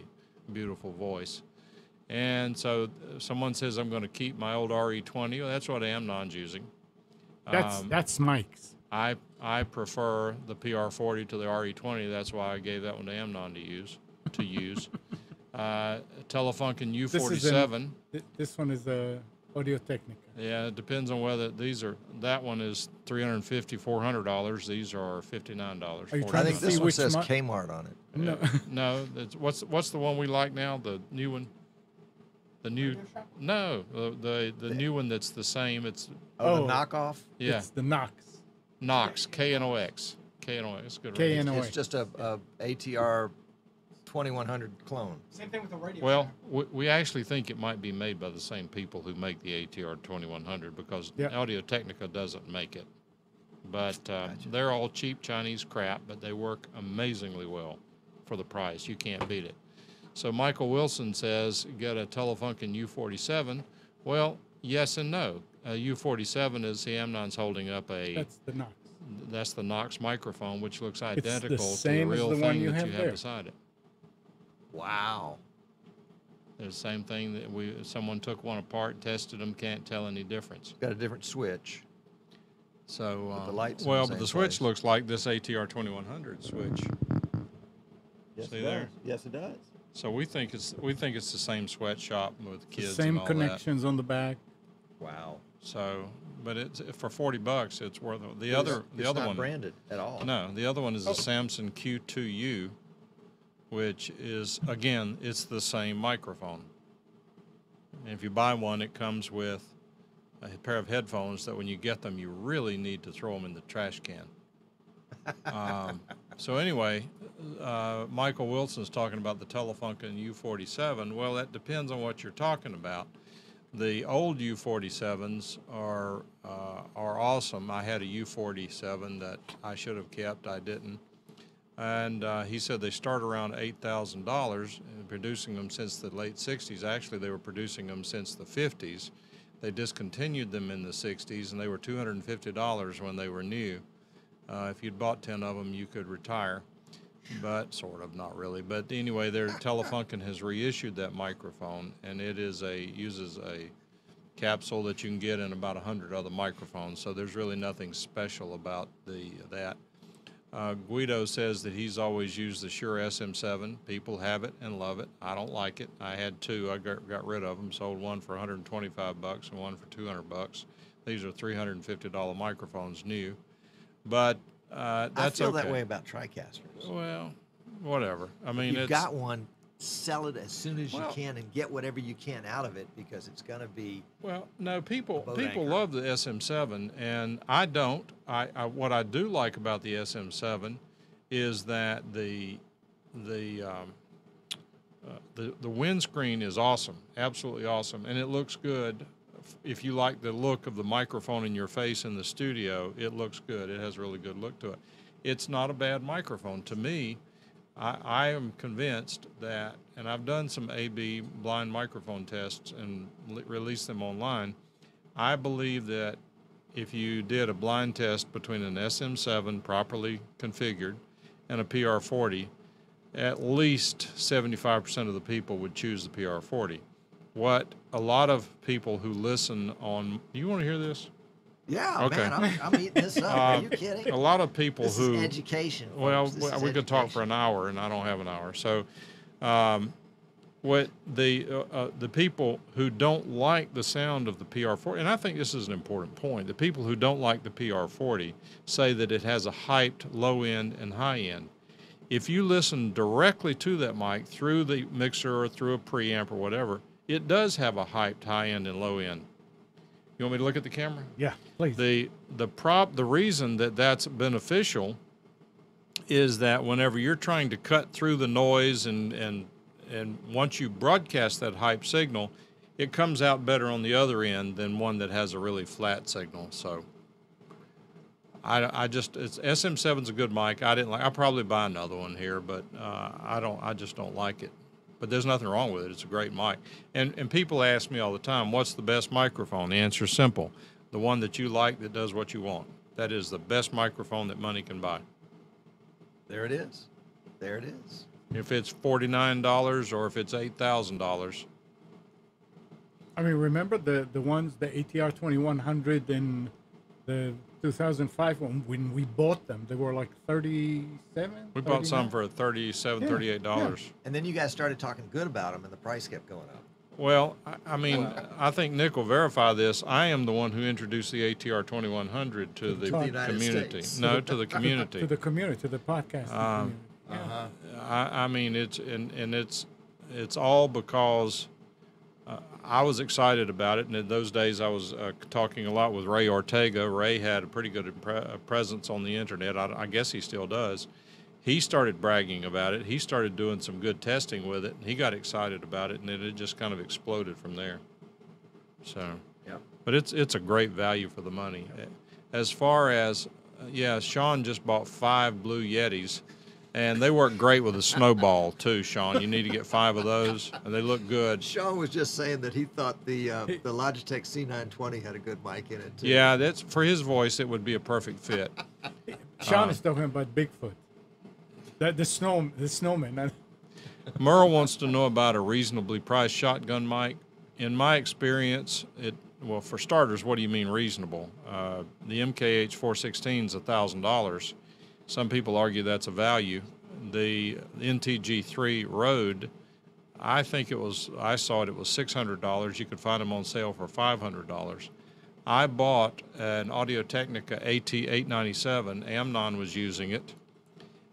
beautiful voice. And so someone says I'm going to keep my old RE20. Well, that's what Amnon's using. That's Mike's. I prefer the PR40 to the RE20. That's why I gave that one to Amnon to use. Telefunken U47. This one is a Audio Technica. Yeah, it depends on whether that one is $350, $400. These are $59. I think this one which says Kmart on it. No. No, what's the one we like now? The new one. The new the new one that's the same. It's the knockoff. Yeah, It's the Knox. Knox KNOX. KNOX. Good. KNOX. It's just a ATR 2100 clone. Same thing with the radio. Well, we actually think it might be made by the same people who make the ATR 2100 because Audio Technica doesn't make it. But they're all cheap Chinese crap, but they work amazingly well for the price. You can't beat it. So Michael Wilson says, get a Telefunken U47. Well, yes and no. U47 is the Amnon's holding up That's the Knox. That's the Knox microphone, which looks identical to the same as real the one thing you that have you there. have beside it. Wow. It's the same thing that someone took one apart, tested them, can't tell any difference. Got a different switch. So, But the lights in well, the but same the switch place. looks like this ATR 2100 switch. Yes, See it there? does. Yes, it does. So we think it's the same sweatshop with The kids same and all connections on the back. Wow. that. So, but it's for $40, it's worth it. The It's other not one branded at all. No, the other one is a Samsung Q2U, which is, again, it's the same microphone. And if you buy one, it comes with a pair of headphones that when you get them, you really need to throw them in the trash can. So anyway, Michael Wilson's talking about the Telefunken U47. Well, that depends on what you're talking about. The old U47s are awesome. I had a U47 that I should have kept. I didn't. And he said they start around $8,000, and producing them since the late 60s. Actually, they were producing them since the 50s. They discontinued them in the 60s, and they were $250 when they were new. If you'd bought 10 of them, you could retire, but sort of, not really. But anyway, their Telefunken has reissued that microphone, and it is uses a capsule that you can get in about 100 other microphones. So there's really nothing special about that. Guido says that he's always used the Shure SM7. People have it and love it. I don't like it. I had two. I got rid of them. Sold one for $125 and one for $200. These are $350 microphones new. But that's okay. I feel that way about TriCasters. Well, whatever. I mean, if you've got one, sell it as soon as you can and get whatever you can out of it, because it's going to be. Well, no, people love the SM7, and I don't. What I do like about the SM7 is that the windscreen is awesome, absolutely awesome, and it looks good. If you like the look of the microphone in your face in the studio, it looks good. It has a really good look to it. It's not a bad microphone. To me, I am convinced that, and I've done some A/B blind microphone tests and released them online. I believe that if you did a blind test between an SM7 properly configured and a PR40, at least 75% of the people would choose the PR40. What a lot of people who listen on, you want to hear this? Yeah, okay. Man, I'm eating this up. Are you kidding? A lot of people this who is education. Well, we could talk for an hour, and I don't have an hour. So, what the people who don't like the sound of the PR40, and I think this is an important point. The people who don't like the PR40 say that it has a hyped low end and high end. If you listen directly to that mic through the mixer or through a preamp or whatever, it does have a hyped high end and low end. You want me to look at the camera? Yeah, please. The reason that that's beneficial is that whenever you're trying to cut through the noise and once you broadcast that hype signal, it comes out better on the other end than one that has a really flat signal. So SM7's a good mic. I'll probably buy another one here, but I just don't like it. But there's nothing wrong with it. It's a great mic. And people ask me all the time, what's the best microphone? The answer is simple. The one that you like that does what you want. That is the best microphone that money can buy. There it is. There it is. If it's $49 or if it's $8,000. I mean, remember the ones, the ATR 2100 and the 2005 one, when we bought them, they were like $37. We bought some for $37, $38. Yeah. And then you guys started talking good about them, and the price kept going up. Well, I mean, I think Nick will verify this. I am the one who introduced the ATR 2100 to the community. No, to the community. To the community, to the podcast community. Yeah. I mean, it's all because I was excited about it, and in those days I was talking a lot with Ray Ortega. Ray had a pretty good presence on the internet. I guess he still does. He started bragging about it. He started doing some good testing with it, and he got excited about it, and then it just kind of exploded from there. So, yeah. But it's a great value for the money. As far as, Sean just bought 5 Blue Yetis. And they work great with a snowball, too, Sean. You need to get 5 of those, and they look good. Sean was just saying that he thought the Logitech C920 had a a mic in it, too. Yeah, that's for his voice, it would be a perfect fit. Sean is talking about Bigfoot. The snowman. Merle wants to know about a reasonably priced shotgun mic. In my experience, for starters, what do you mean reasonable? The MKH 416 is $1,000. Some people argue that's a value. The NTG3 Rode, I saw it was $600. You could find them on sale for $500. I bought an Audio-Technica AT897. Amnon was using it,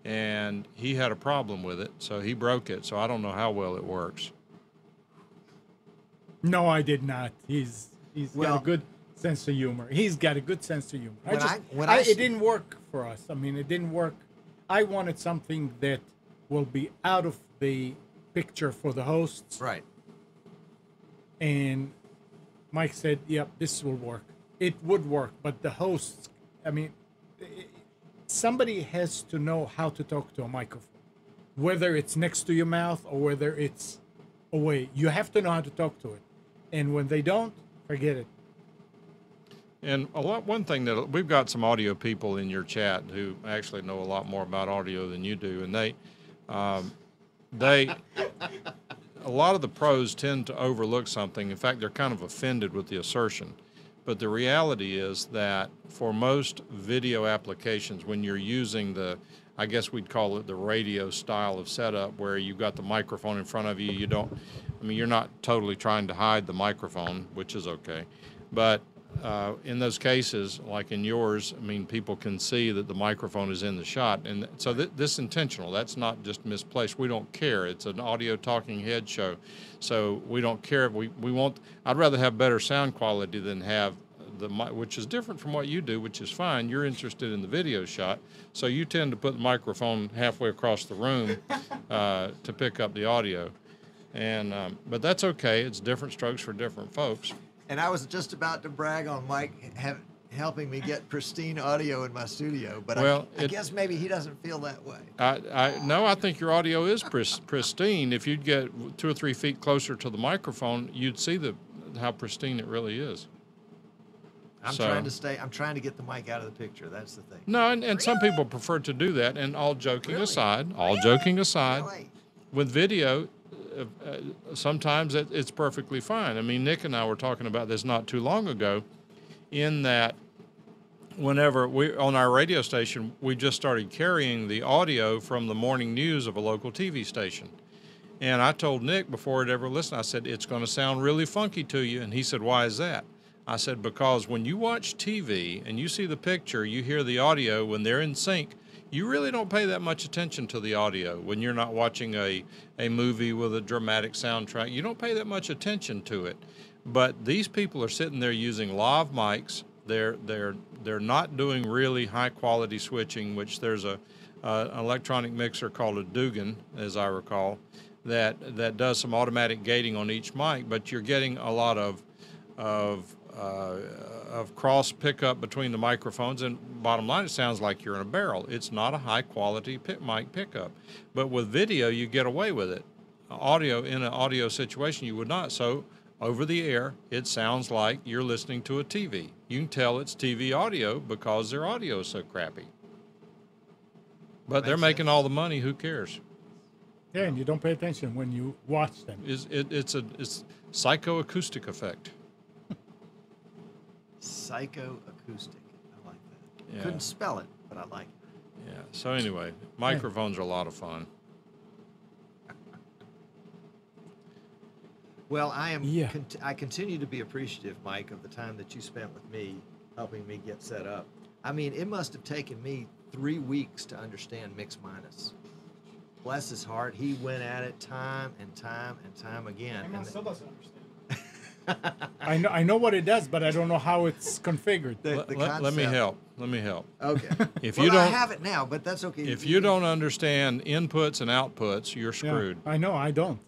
and he had a problem with it, so he broke it. So I don't know how well it works. No, I did not. He's Well- got a good sense of humor. He's got a good sense of humor. It It didn't work for us. I mean, it didn't work. I wanted something that will be out of the picture for the hosts. Right. And Mike said, yep, this will work. It would work, but the hosts, I mean, somebody has to know how to talk to a microphone, whether it's next to your mouth or whether it's away. You have to know how to talk to it. And when they don't, forget it. And one thing that we've got some audio people in your chat who actually know a lot more about audio than you do, and they a lot of the pros tend to overlook something. In fact, they're kind of offended with the assertion. But the reality is that for most video applications, when you're using I guess we'd call it the radio style of setup, where you've got the microphone in front of you, you're not totally trying to hide the microphone, which is okay. But in those cases, like in yours, I mean, people can see that the microphone is in the shot. And so this is intentional. That's not just misplaced. We don't care. It's an audio talking head show. So we don't care. I'd rather have better sound quality than have which is different from what you do, which is fine. You're interested in the video shot. So you tend to put the microphone halfway across the room to pick up the audio. And but that's okay. It's different strokes for different folks. And I was just about to brag on Mike helping me get pristine audio in my studio, but I guess maybe he doesn't feel that way. No, I think your audio is pristine. If you'd get 2 or 3 feet closer to the microphone, you'd see how pristine it really is. I'm trying to get the mic out of the picture. That's the thing. No, and some people prefer to do that. And all joking aside, Really? with video, sometimes it's perfectly fine. I mean, Nick and I were talking about this not too long ago, in that whenever on our radio station, we just started carrying the audio from the morning news of a local TV station. And I told Nick before it ever listened, I said, it's going to sound really funky to you. And he said, why is that? I said, because when you watch TV and you see the picture, you hear the audio, when they're in sync, you really don't pay that much attention to the audio. When you're not watching a movie with a dramatic soundtrack, you don't pay that much attention to it. But these people are sitting there using lav mics. They're not doing really high quality switching, which there's an electronic mixer called a Dugan, as I recall, that does some automatic gating on each mic. But you're getting a lot of cross pickup between the microphones, and bottom line, it sounds like you're in a barrel. It's not a high quality mic pickup. But with video, you get away with it. Audio, in an audio situation, you would not. So over the air, it sounds like you're listening to a TV. You can tell it's TV audio because their audio is so crappy. But they're making all the money. Who cares? Yeah, and you don't pay attention when you watch them. It's psychoacoustic effect. Psychoacoustic. I like that. Yeah. Couldn't spell it, but I like it. Yeah. So anyway, microphones are a lot of fun. Well, I am. Yeah. I continue to be appreciative, Mike, of the time that you spent with me, helping me get set up. I mean, it must have taken me 3 weeks to understand mix minus. Bless his heart, he went at it time and time again. Amnon still doesn't understand. I know what it does, but I don't know how it's configured. Let me help. Okay. If well, you don't I have it now, but that's okay. If you don't understand inputs and outputs, you're screwed. Yeah, I know, I don't.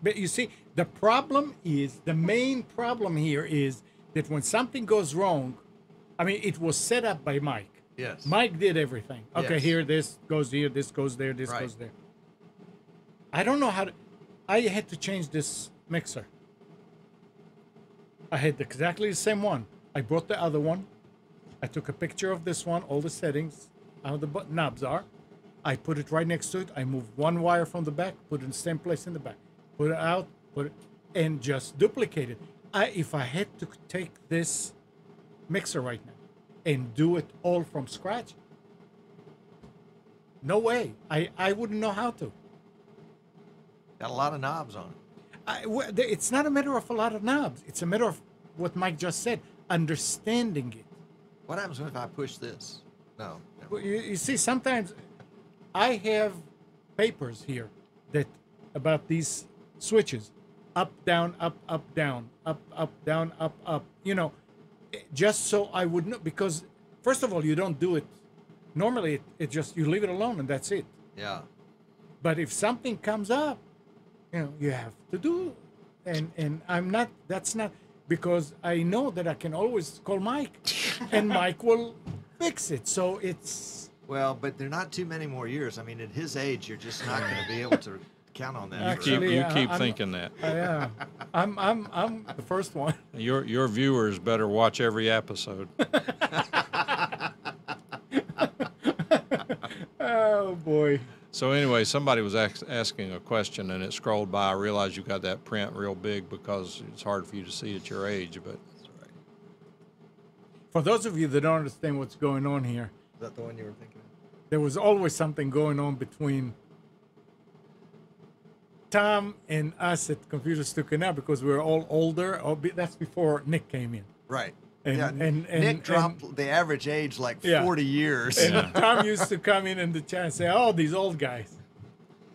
But you see, the main problem here is that when something goes wrong, I mean, it was set up by Mike. Yes. Mike did everything. Okay, Yes. here, this goes here, this goes there, this Right. goes there. I don't know how to. I had to change this mixer. I had exactly the same one. I brought the other one. I took a picture of this one, all the settings, how the knobs are. I put it right next to it. I moved one wire from the back, put it in the same place in the back, put it out, and just duplicate it. If I had to take this mixer right now and do it all from scratch, no way. I wouldn't know how to. Got a lot of knobs on it. It's not a matter of a lot of knobs. It's a matter of what Mike just said, understanding it. What happens if I push this? No, Well, you see, sometimes I have papers here that about these switches, up, down, up, down, up, down, up. You know, just so I would know, because first of all, you don't do it. Normally, it just you leave it alone and that's it. Yeah. But if something comes up, you know, you have to do, and I'm not. That's not because I know that I can always call Mike, and Mike will fix it. So it's Well, but there are not too many more years. I mean, at his age, you're just not going to be able to count on that. Actually, You keep I'm- thinking that. yeah. I'm the first one. Your viewers better watch every episode. Oh boy. So anyway, somebody was asking a question, and it scrolled by. I realized you got that print real big because it's hard for you to see at your age. But For those of you that don't understand what's going on here, Is that the one you were thinking of? there was always something going on between Tom and us at Computers 2K now because we were all older. That's before Nick came in. Right. And- yeah. and- Nick dropped the average age like Yeah. 40 years. And Tom used to come in the chat and say, "Oh, these old guys."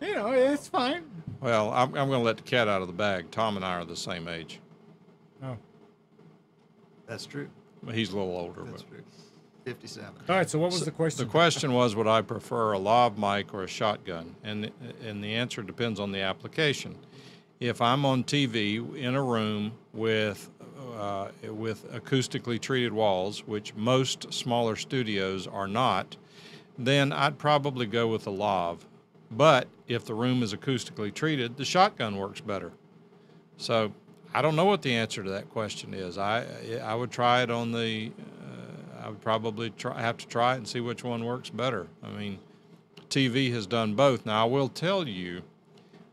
You know, it's fine. well, I'm going to let the cat out of the bag. Tom and I are the same age. Oh. That's true. He's a little older. That's but. true. 57. All right. So what was the question? The question was, would I prefer a lav mic or a shotgun? And the answer depends on the application. If I'm on TV in a room with acoustically treated walls, which most smaller studios are not, then I'd probably go with a lav. But if the room is acoustically treated, the shotgun works better. So I don't know what the answer to that question is. I would try it on the. I would probably have to try it and see which one works better. I mean, TV has done both. Now, I will tell you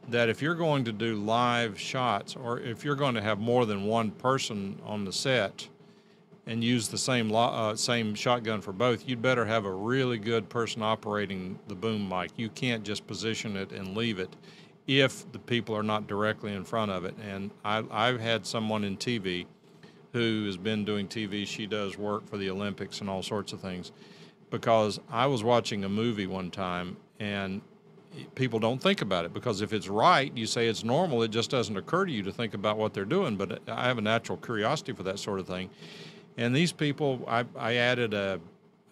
that if you're going to do live shots or if you're going to have more than one person on the set and use the same shotgun for both, you'd better have a really good person operating the boom mic. You can't just position it and leave it if the people are not directly in front of it. And I've had someone in TV who has been doing TV. She does work for the Olympics and all sorts of things. Because I was watching a movie one time, and people don't think about it. Because if it's right, you say it's normal. It just doesn't occur to you to think about what they're doing. But I have a natural curiosity for that sort of thing. And these people, I added a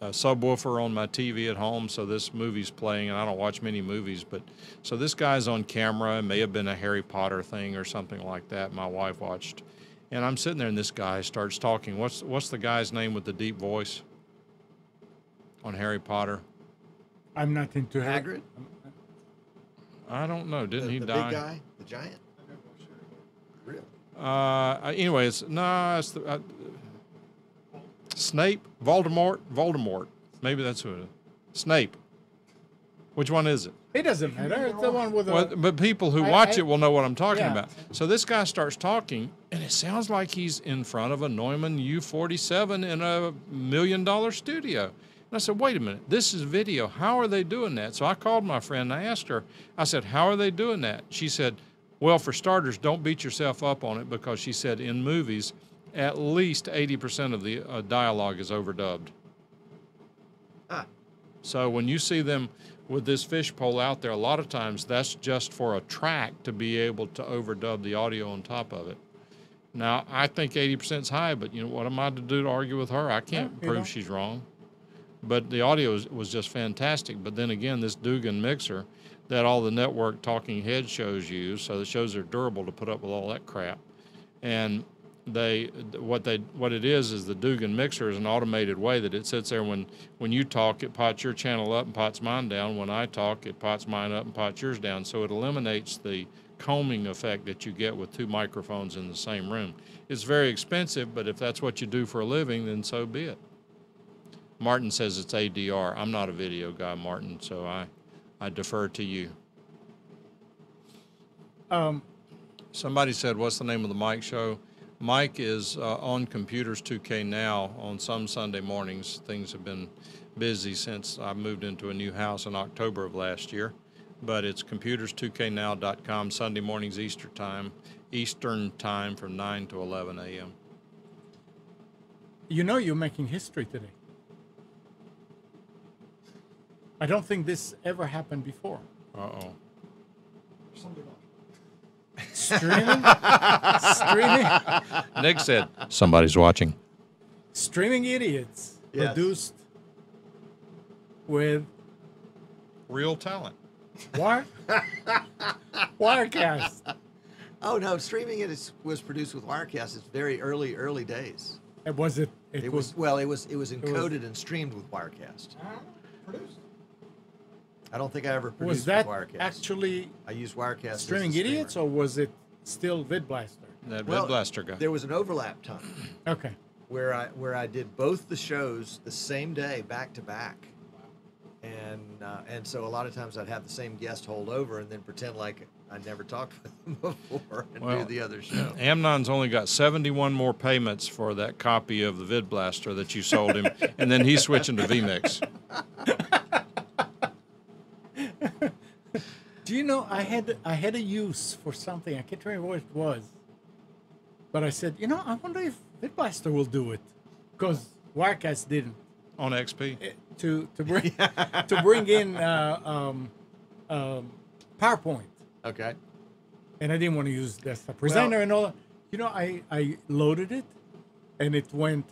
subwoofer on my TV at home, so this movie's playing, and I don't watch many movies. But so this guy's on camera. It may have been a Harry Potter thing or something like that. My wife watched. And I'm sitting there, and this guy starts talking. What's the guy's name with the deep voice on Harry Potter? I'm not into Hagrid? I don't know. Didn't he the die? big guy? The giant? Really? Anyways, no, it's Snape, Voldemort. Maybe that's who it is. Snape. Which one is it? It doesn't matter. It's the one with Well, the. but people who watch I- it will know what I'm talking yeah. about. So this guy starts talking, and it sounds like he's in front of a Neumann U47 in a $1 million studio. And I said, wait a minute, this is video. How are they doing that? So I called my friend and I asked her, I said, how are they doing that? She said, well, for starters, don't beat yourself up on it, because she said in movies, at least 80% of the dialogue is overdubbed. Ah. So when you see them with this fishpole out there, a lot of times that's just for a track to be able to overdub the audio on top of it. Now, I think 80% is high, but you know, what am I to do to argue with her? I can't Yeah, you prove know. she's wrong. But the audio was just fantastic. But then again, this Dugan mixer that all the network talking head shows use, so the shows are durable to put up with all that crap. And what it is the Dugan mixer is an automated way that it sits there when you talk, it pots your channel up and pots mine down. When I talk, it pots mine up and pots yours down. So it eliminates the combing effect that you get with two microphones in the same room. It's very expensive, but if that's what you do for a living, then so be it. Martin says it's ADR. I'm not a video guy, Martin, so I defer to you. Somebody said, what's the name of the Mike show? Mike is on Computers 2K now on some Sunday mornings. Things have been busy since I moved into a new house in October of last year. But it's computers2know.com, Sunday mornings Eastern time from 9 to 11 a.m. You know, you're making history today. I don't think this ever happened before. Uh-oh. Somebody watch. Streaming, streaming, Nick said, somebody's watching. streaming idiots Yes. produced with Real talent. Wirecast. Oh no, streaming was produced with Wirecast. It's very early days. Was it? It was encoded and streamed with Wirecast. Produced. I don't think I ever produced Was that with Wirecast. actually I used Wirecast. as Streaming the Idiots, streamer. or was it still VidBlaster? That Well, Red Blaster guy. There was an overlap time Okay. where I did both the shows the same day, back to back, and so a lot of times I'd have the same guest hold over and then pretend like I'd never talked with them before and Well, do the other show. Amnon's only got 71 more payments for that copy of the Vid Blaster that you sold him, and then he's switching to vMix. Do you know I had a use for something? I can't remember what it was, but I said, I wonder if VidBlaster will do it, because Wirecast didn't. On XP. To bring in PowerPoint, Okay. and I didn't want to use Desktop Presenter and all that. I loaded it, and it went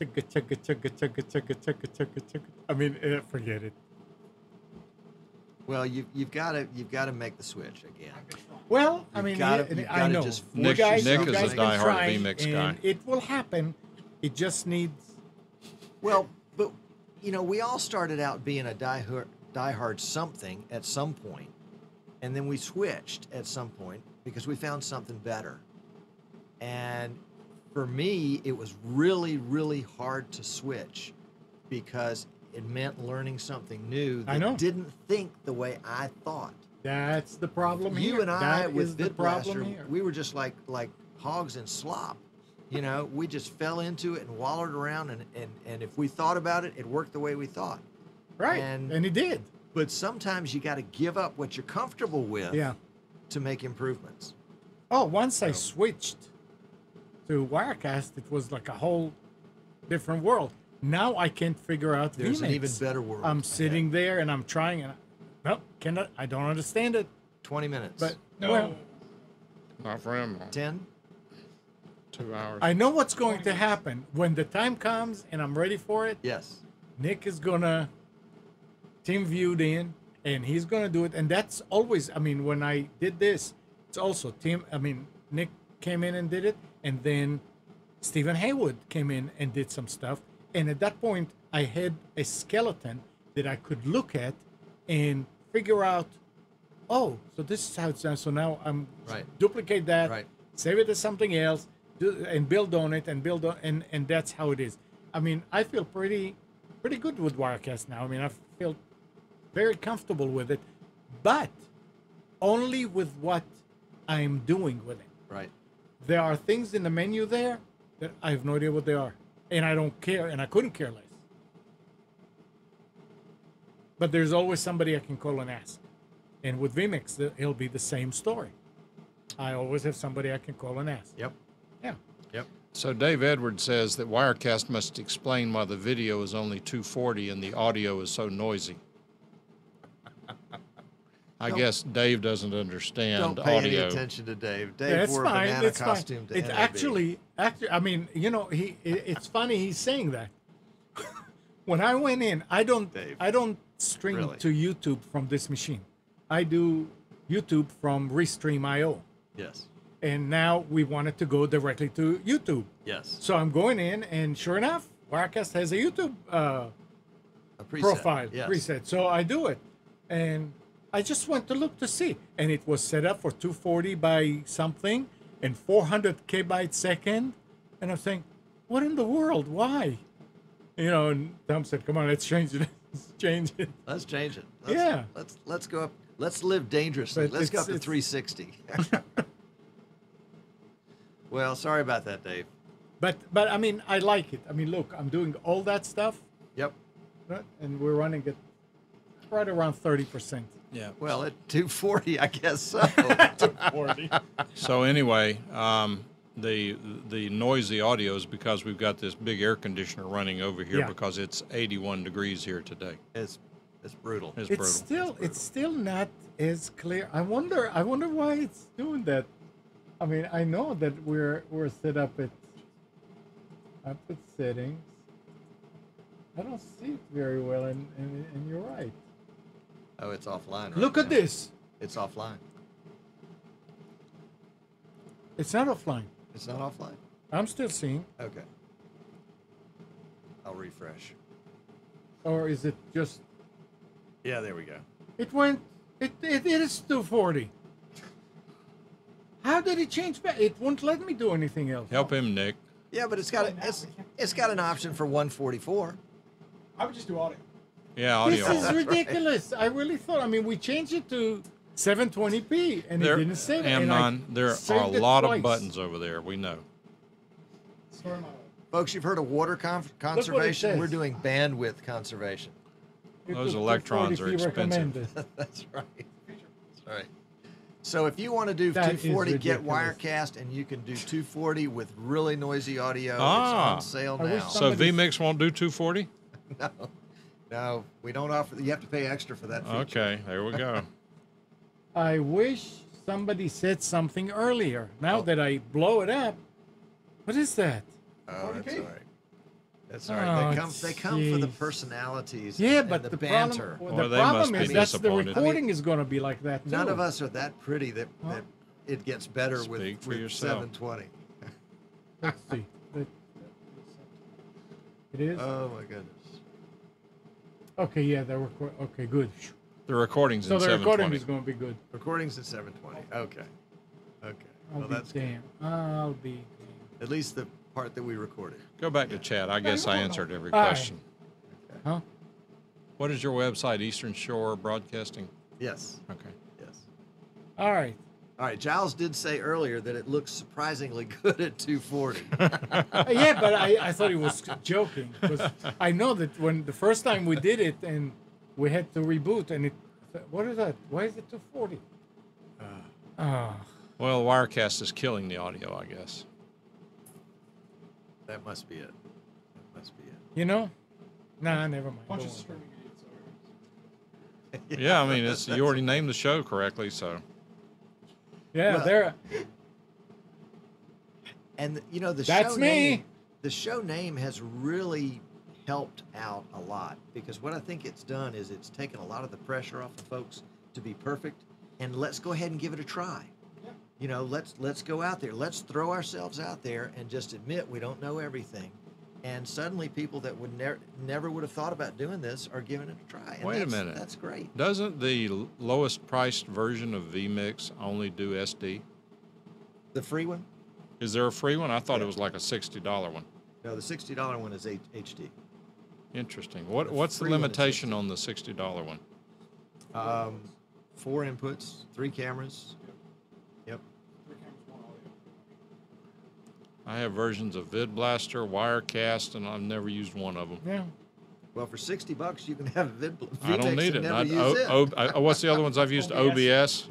chugga chugga chugga chugga chugga chugga chugga chugga. I mean, forget it. Well, you've got to make the switch again. Well, I You've mean, gotta- you've I gotta know. just You force guys, Nick you is guys a can diehard try, VMix and guy. it will happen. It just needs. Well, but we all started out being a diehard something at some point, and then we switched at some point because we found something better. And for me, it was really, really hard to switch because it meant learning something new I know. that didn't think the way I thought. That's the problem here. You and I That with is the problem VidBlaster, here. we were just like hogs in slop. We just fell into it and wallowed around, and if we thought about it, it worked the way we thought. Right, and and it did. But sometimes you got to give up what you're comfortable with Yeah. to make improvements. Oh, once I switched to Wirecast, it was like a whole different world. Now I can't figure out There's an vMix. even better world I'm ahead. sitting there and I'm trying, and I don't understand it. 20 minutes. But No. well, Not for him. 10? 2 hours. I know what's going to happen when the time comes and I'm ready for it. Yes. Nick is gonna team viewed in, and he's gonna do it. And that's always. I mean, when I did this, it's also Nick came in and did it, and then Stephen Haywood came in and did some stuff. And at that point, I had a skeleton that I could look at and figure out. Oh, so this is how it's done. So now I'm Right. duplicate that, Right. save it as something else, and build on it, and that's how it is. I mean, I feel pretty good with Wirecast now. I mean, I feel very comfortable with it, but only with what I'm doing with it. Right. There are things in the menu there that I have no idea what they are, and I don't care, and I couldn't care less. But there's always somebody I can call and ask. And with vMix, it'll be the same story. I always have somebody I can call and ask. Yep. Yeah. Yep. So Dave Edwards says that Wirecast must explain why the video is only 240 and the audio is so noisy. I guess Dave doesn't understand Don't pay audio. any attention to Dave. Dave Yeah, it's wore fine. a banana It's fine. costume to It's NAB. actually, I mean, it's funny he's saying that. When I went in, I don't stream Really? to YouTube from this machine. I do YouTube from Restream.io. Yes. And now we wanted to go directly to YouTube. Yes. So I'm going in, and sure enough, Wirecast has a YouTube A preset. profile Yes. preset. So I do it, and I just went to look to see, and it was set up for 240 by something and 400 kbytes second, and I'm saying, what in the world? Why? And Tom said, "Come on, let's change it. Let's change it." Let's change it. Yeah. Let's go up. Let's live dangerously. But Let's go up it's- to 360. Well, sorry about that, Dave. But I mean, I like it. I mean, look, I'm doing all that stuff, Yep. right? And we're running it right around 30%. Yeah. Well, at 240, I guess so. 40. So anyway, the noisy audio is because we've got this big air conditioner running over here Yeah. because it's 81 degrees here today. It's It's brutal. It's It's brutal. still not as clear. I wonder why it's doing that. I mean, I know that we're set up at settings. I don't see it very well, and you're right. Oh, it's offline. Right Look at now. this. It's offline. It's not offline. It's not offline. I'm still seeing. Okay. I'll refresh. Or is it just? Yeah, there we go. It went. It is 240. How did it change back? It won't let me do anything else. Help him, Nick. Yeah, but it's got an option for 144. I would just do audio. Yeah, This audio. is ridiculous. I really thought. I mean, we changed it to 720p, and it didn't save it. And I Amnon, there are a saved it lot twice. of buttons over there. We know. Sorry, my Folks, you've heard of water conservation. says. We're doing bandwidth conservation. It Those was electrons are 240p expensive. recommended. That's right. That's right. So if you want to do That is 240, get ridiculous. Wirecast, and you can do 240 with really noisy audio. Ah. It's on sale I wish now. So Somebody's- vMix won't do 240? No, we don't offer. You have to pay extra for that feature. Okay, there we go. I wish somebody said something earlier. Now that I blow it up, what is that? Oh, that's 40p. all right. That's all right. They Oh, come for the jeez. personalities. Yeah, and but the the banter. problem, Or the they must problem be is that's the disappointed. recording is going to be like that too. None of us are that pretty that it gets better Speak with for yourself. 720. Let's see. It is. Oh my goodness. Okay, yeah, the record. Okay, good. The recording's So in the recording 720. is going to be good. Recordings at 720. Okay. Okay. I'll Well, be that's good. damned. I'll be damned. At least the part that we recorded. Go back to chat. I guess I answered every All right. question. Huh? What is your website, Eastern Shore Broadcasting? Yes. Okay. Yes. All right. All right. Giles did say earlier that it looks surprisingly good at 240. Yeah, but I thought he was joking because I know that when the first time we did it and we had to reboot and it. What is that? Why is it 240? Well, Wirecast is killing the audio, I guess. That must be it. That must be it. You know? Nah, never mind. bunch Don't of worry. streaming idiots. Yeah, I mean, you already named the show correctly, so. Yeah, Well, there. And you know the That's show me. name. The show name has really helped out a lot because what I think it's done is it's taken a lot of the pressure off of folks to be perfect, and let's go ahead and give it a try. You know, let's go out there. Let's throw ourselves out there and just admit we don't know everything. And suddenly, people that would never would have thought about doing this are giving it a try. And Wait a that's- minute. That's great. Doesn't the lowest priced version of vMix only do SD? The free one? Is there a free one? I thought it was like a $60 one. No, the $60 one is HD. Interesting. What's the free one is limitation on the $60 one? 4 inputs, 3 cameras. Yep. I have versions of VidBlaster, Wirecast, and I've never used one of them. Yeah. Well, for $60, you can have VMix I don't need and it. never use it. What's the other ones I've used? OBS,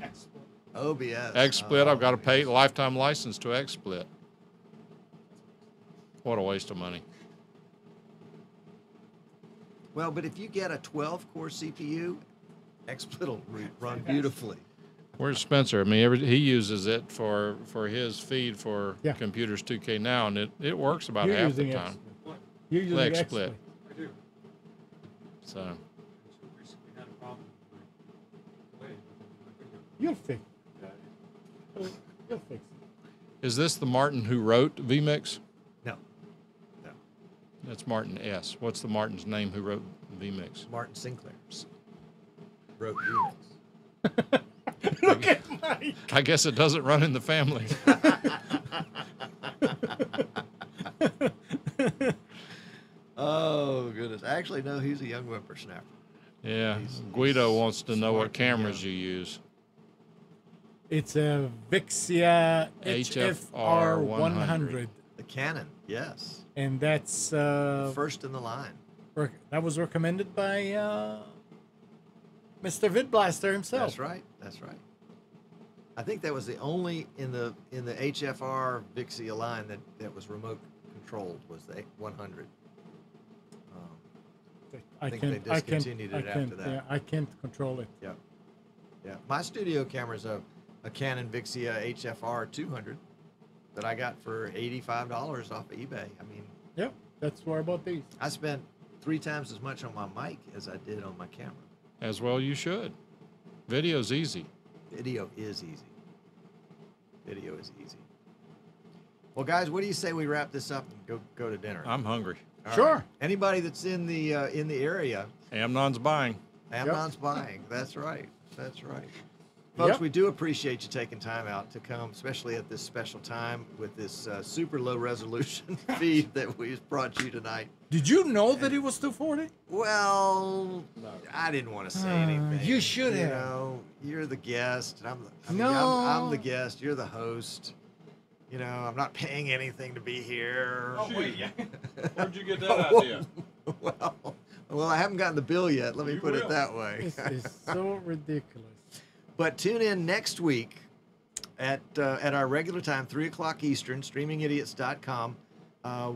OBS. XSplit. Oh, I've got to pay lifetime license to XSplit. What a waste of money. Well, but if you get a 12-core CPU, XSplit will run beautifully. Where's Spencer? I mean, he uses it for his feed for Yeah. Computers 2K Now, and it works about You're half the using time. You're using XSplit. XSplit. I do. So Recently had a problem with my delay. You'll fix it. You'll fix it. is this the Martin who wrote vMix? No. No. That's Martin S. What's the Martin's name who wrote vMix? Martin Sinclair wrote Remix. Look at Mike. I guess it doesn't run in the family. Oh, goodness. Actually, no, he's a young whippersnapper. Yeah. He's Guido wants to know smart what cameras and you use. It's a Vixia HFR HFR 100. The Canon, yes. And that's First in the line. that was recommended by Mr. VidBlaster himself. That's right. That's right. I think that was the only in the HFR Vixia line that was remote controlled was the 100. it. I think they discontinued it after that. Yeah, I can't control it. Yeah. Yeah. My studio camera is a Canon Vixia HFR 200 that I got for $85 off of eBay. I mean, Yeah, that's where I bought these. I spent 3 times as much on my mic as I did on my camera. As well, you should. Video's easy. Video is easy. Video is easy. Well, guys, what do you say we wrap this up and go to dinner? I'm hungry. All Sure. right. Anybody that's in the area, Amnon's buying. Amnon's buying. That's right. That's right. Folks, Yep. we do appreciate you taking time out to come, especially at this special time with this super low resolution feed that we brought you tonight. Did you know that it was 240? Well, I didn't want to say anything. you should You have. know, you're the guest. And I'm No. the guest. You're the host. You know, I'm not paying anything to be here. Oh, wait. Where'd you get that idea? Well, I haven't gotten the bill yet. Let me You put it will. that way. This is so ridiculous. But tune in next week at our regular time, 3 o'clock Eastern, streamingidiots.com,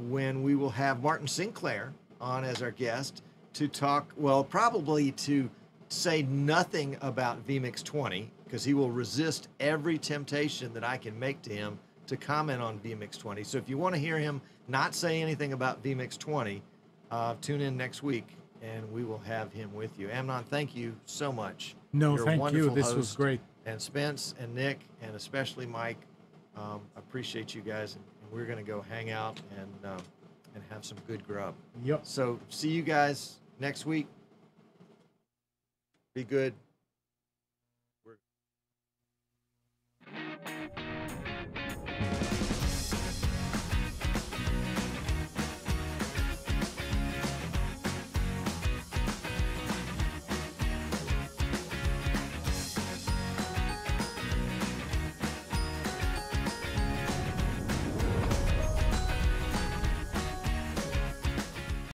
when we will have Martin Sinclair on as our guest to talk, well, probably to say nothing about vMix 20, because he will resist every temptation that I can make to him to comment on vMix 20. So if you want to hear him not say anything about vMix 20, tune in next week, and we will have him with you. Amnon, thank you so much. No, You're a thank you. wonderful This was host. great. And Spence and Nick and especially Mike, appreciate you guys, and we're going to go hang out and have some good grub. Yep. So see you guys next week. Be good.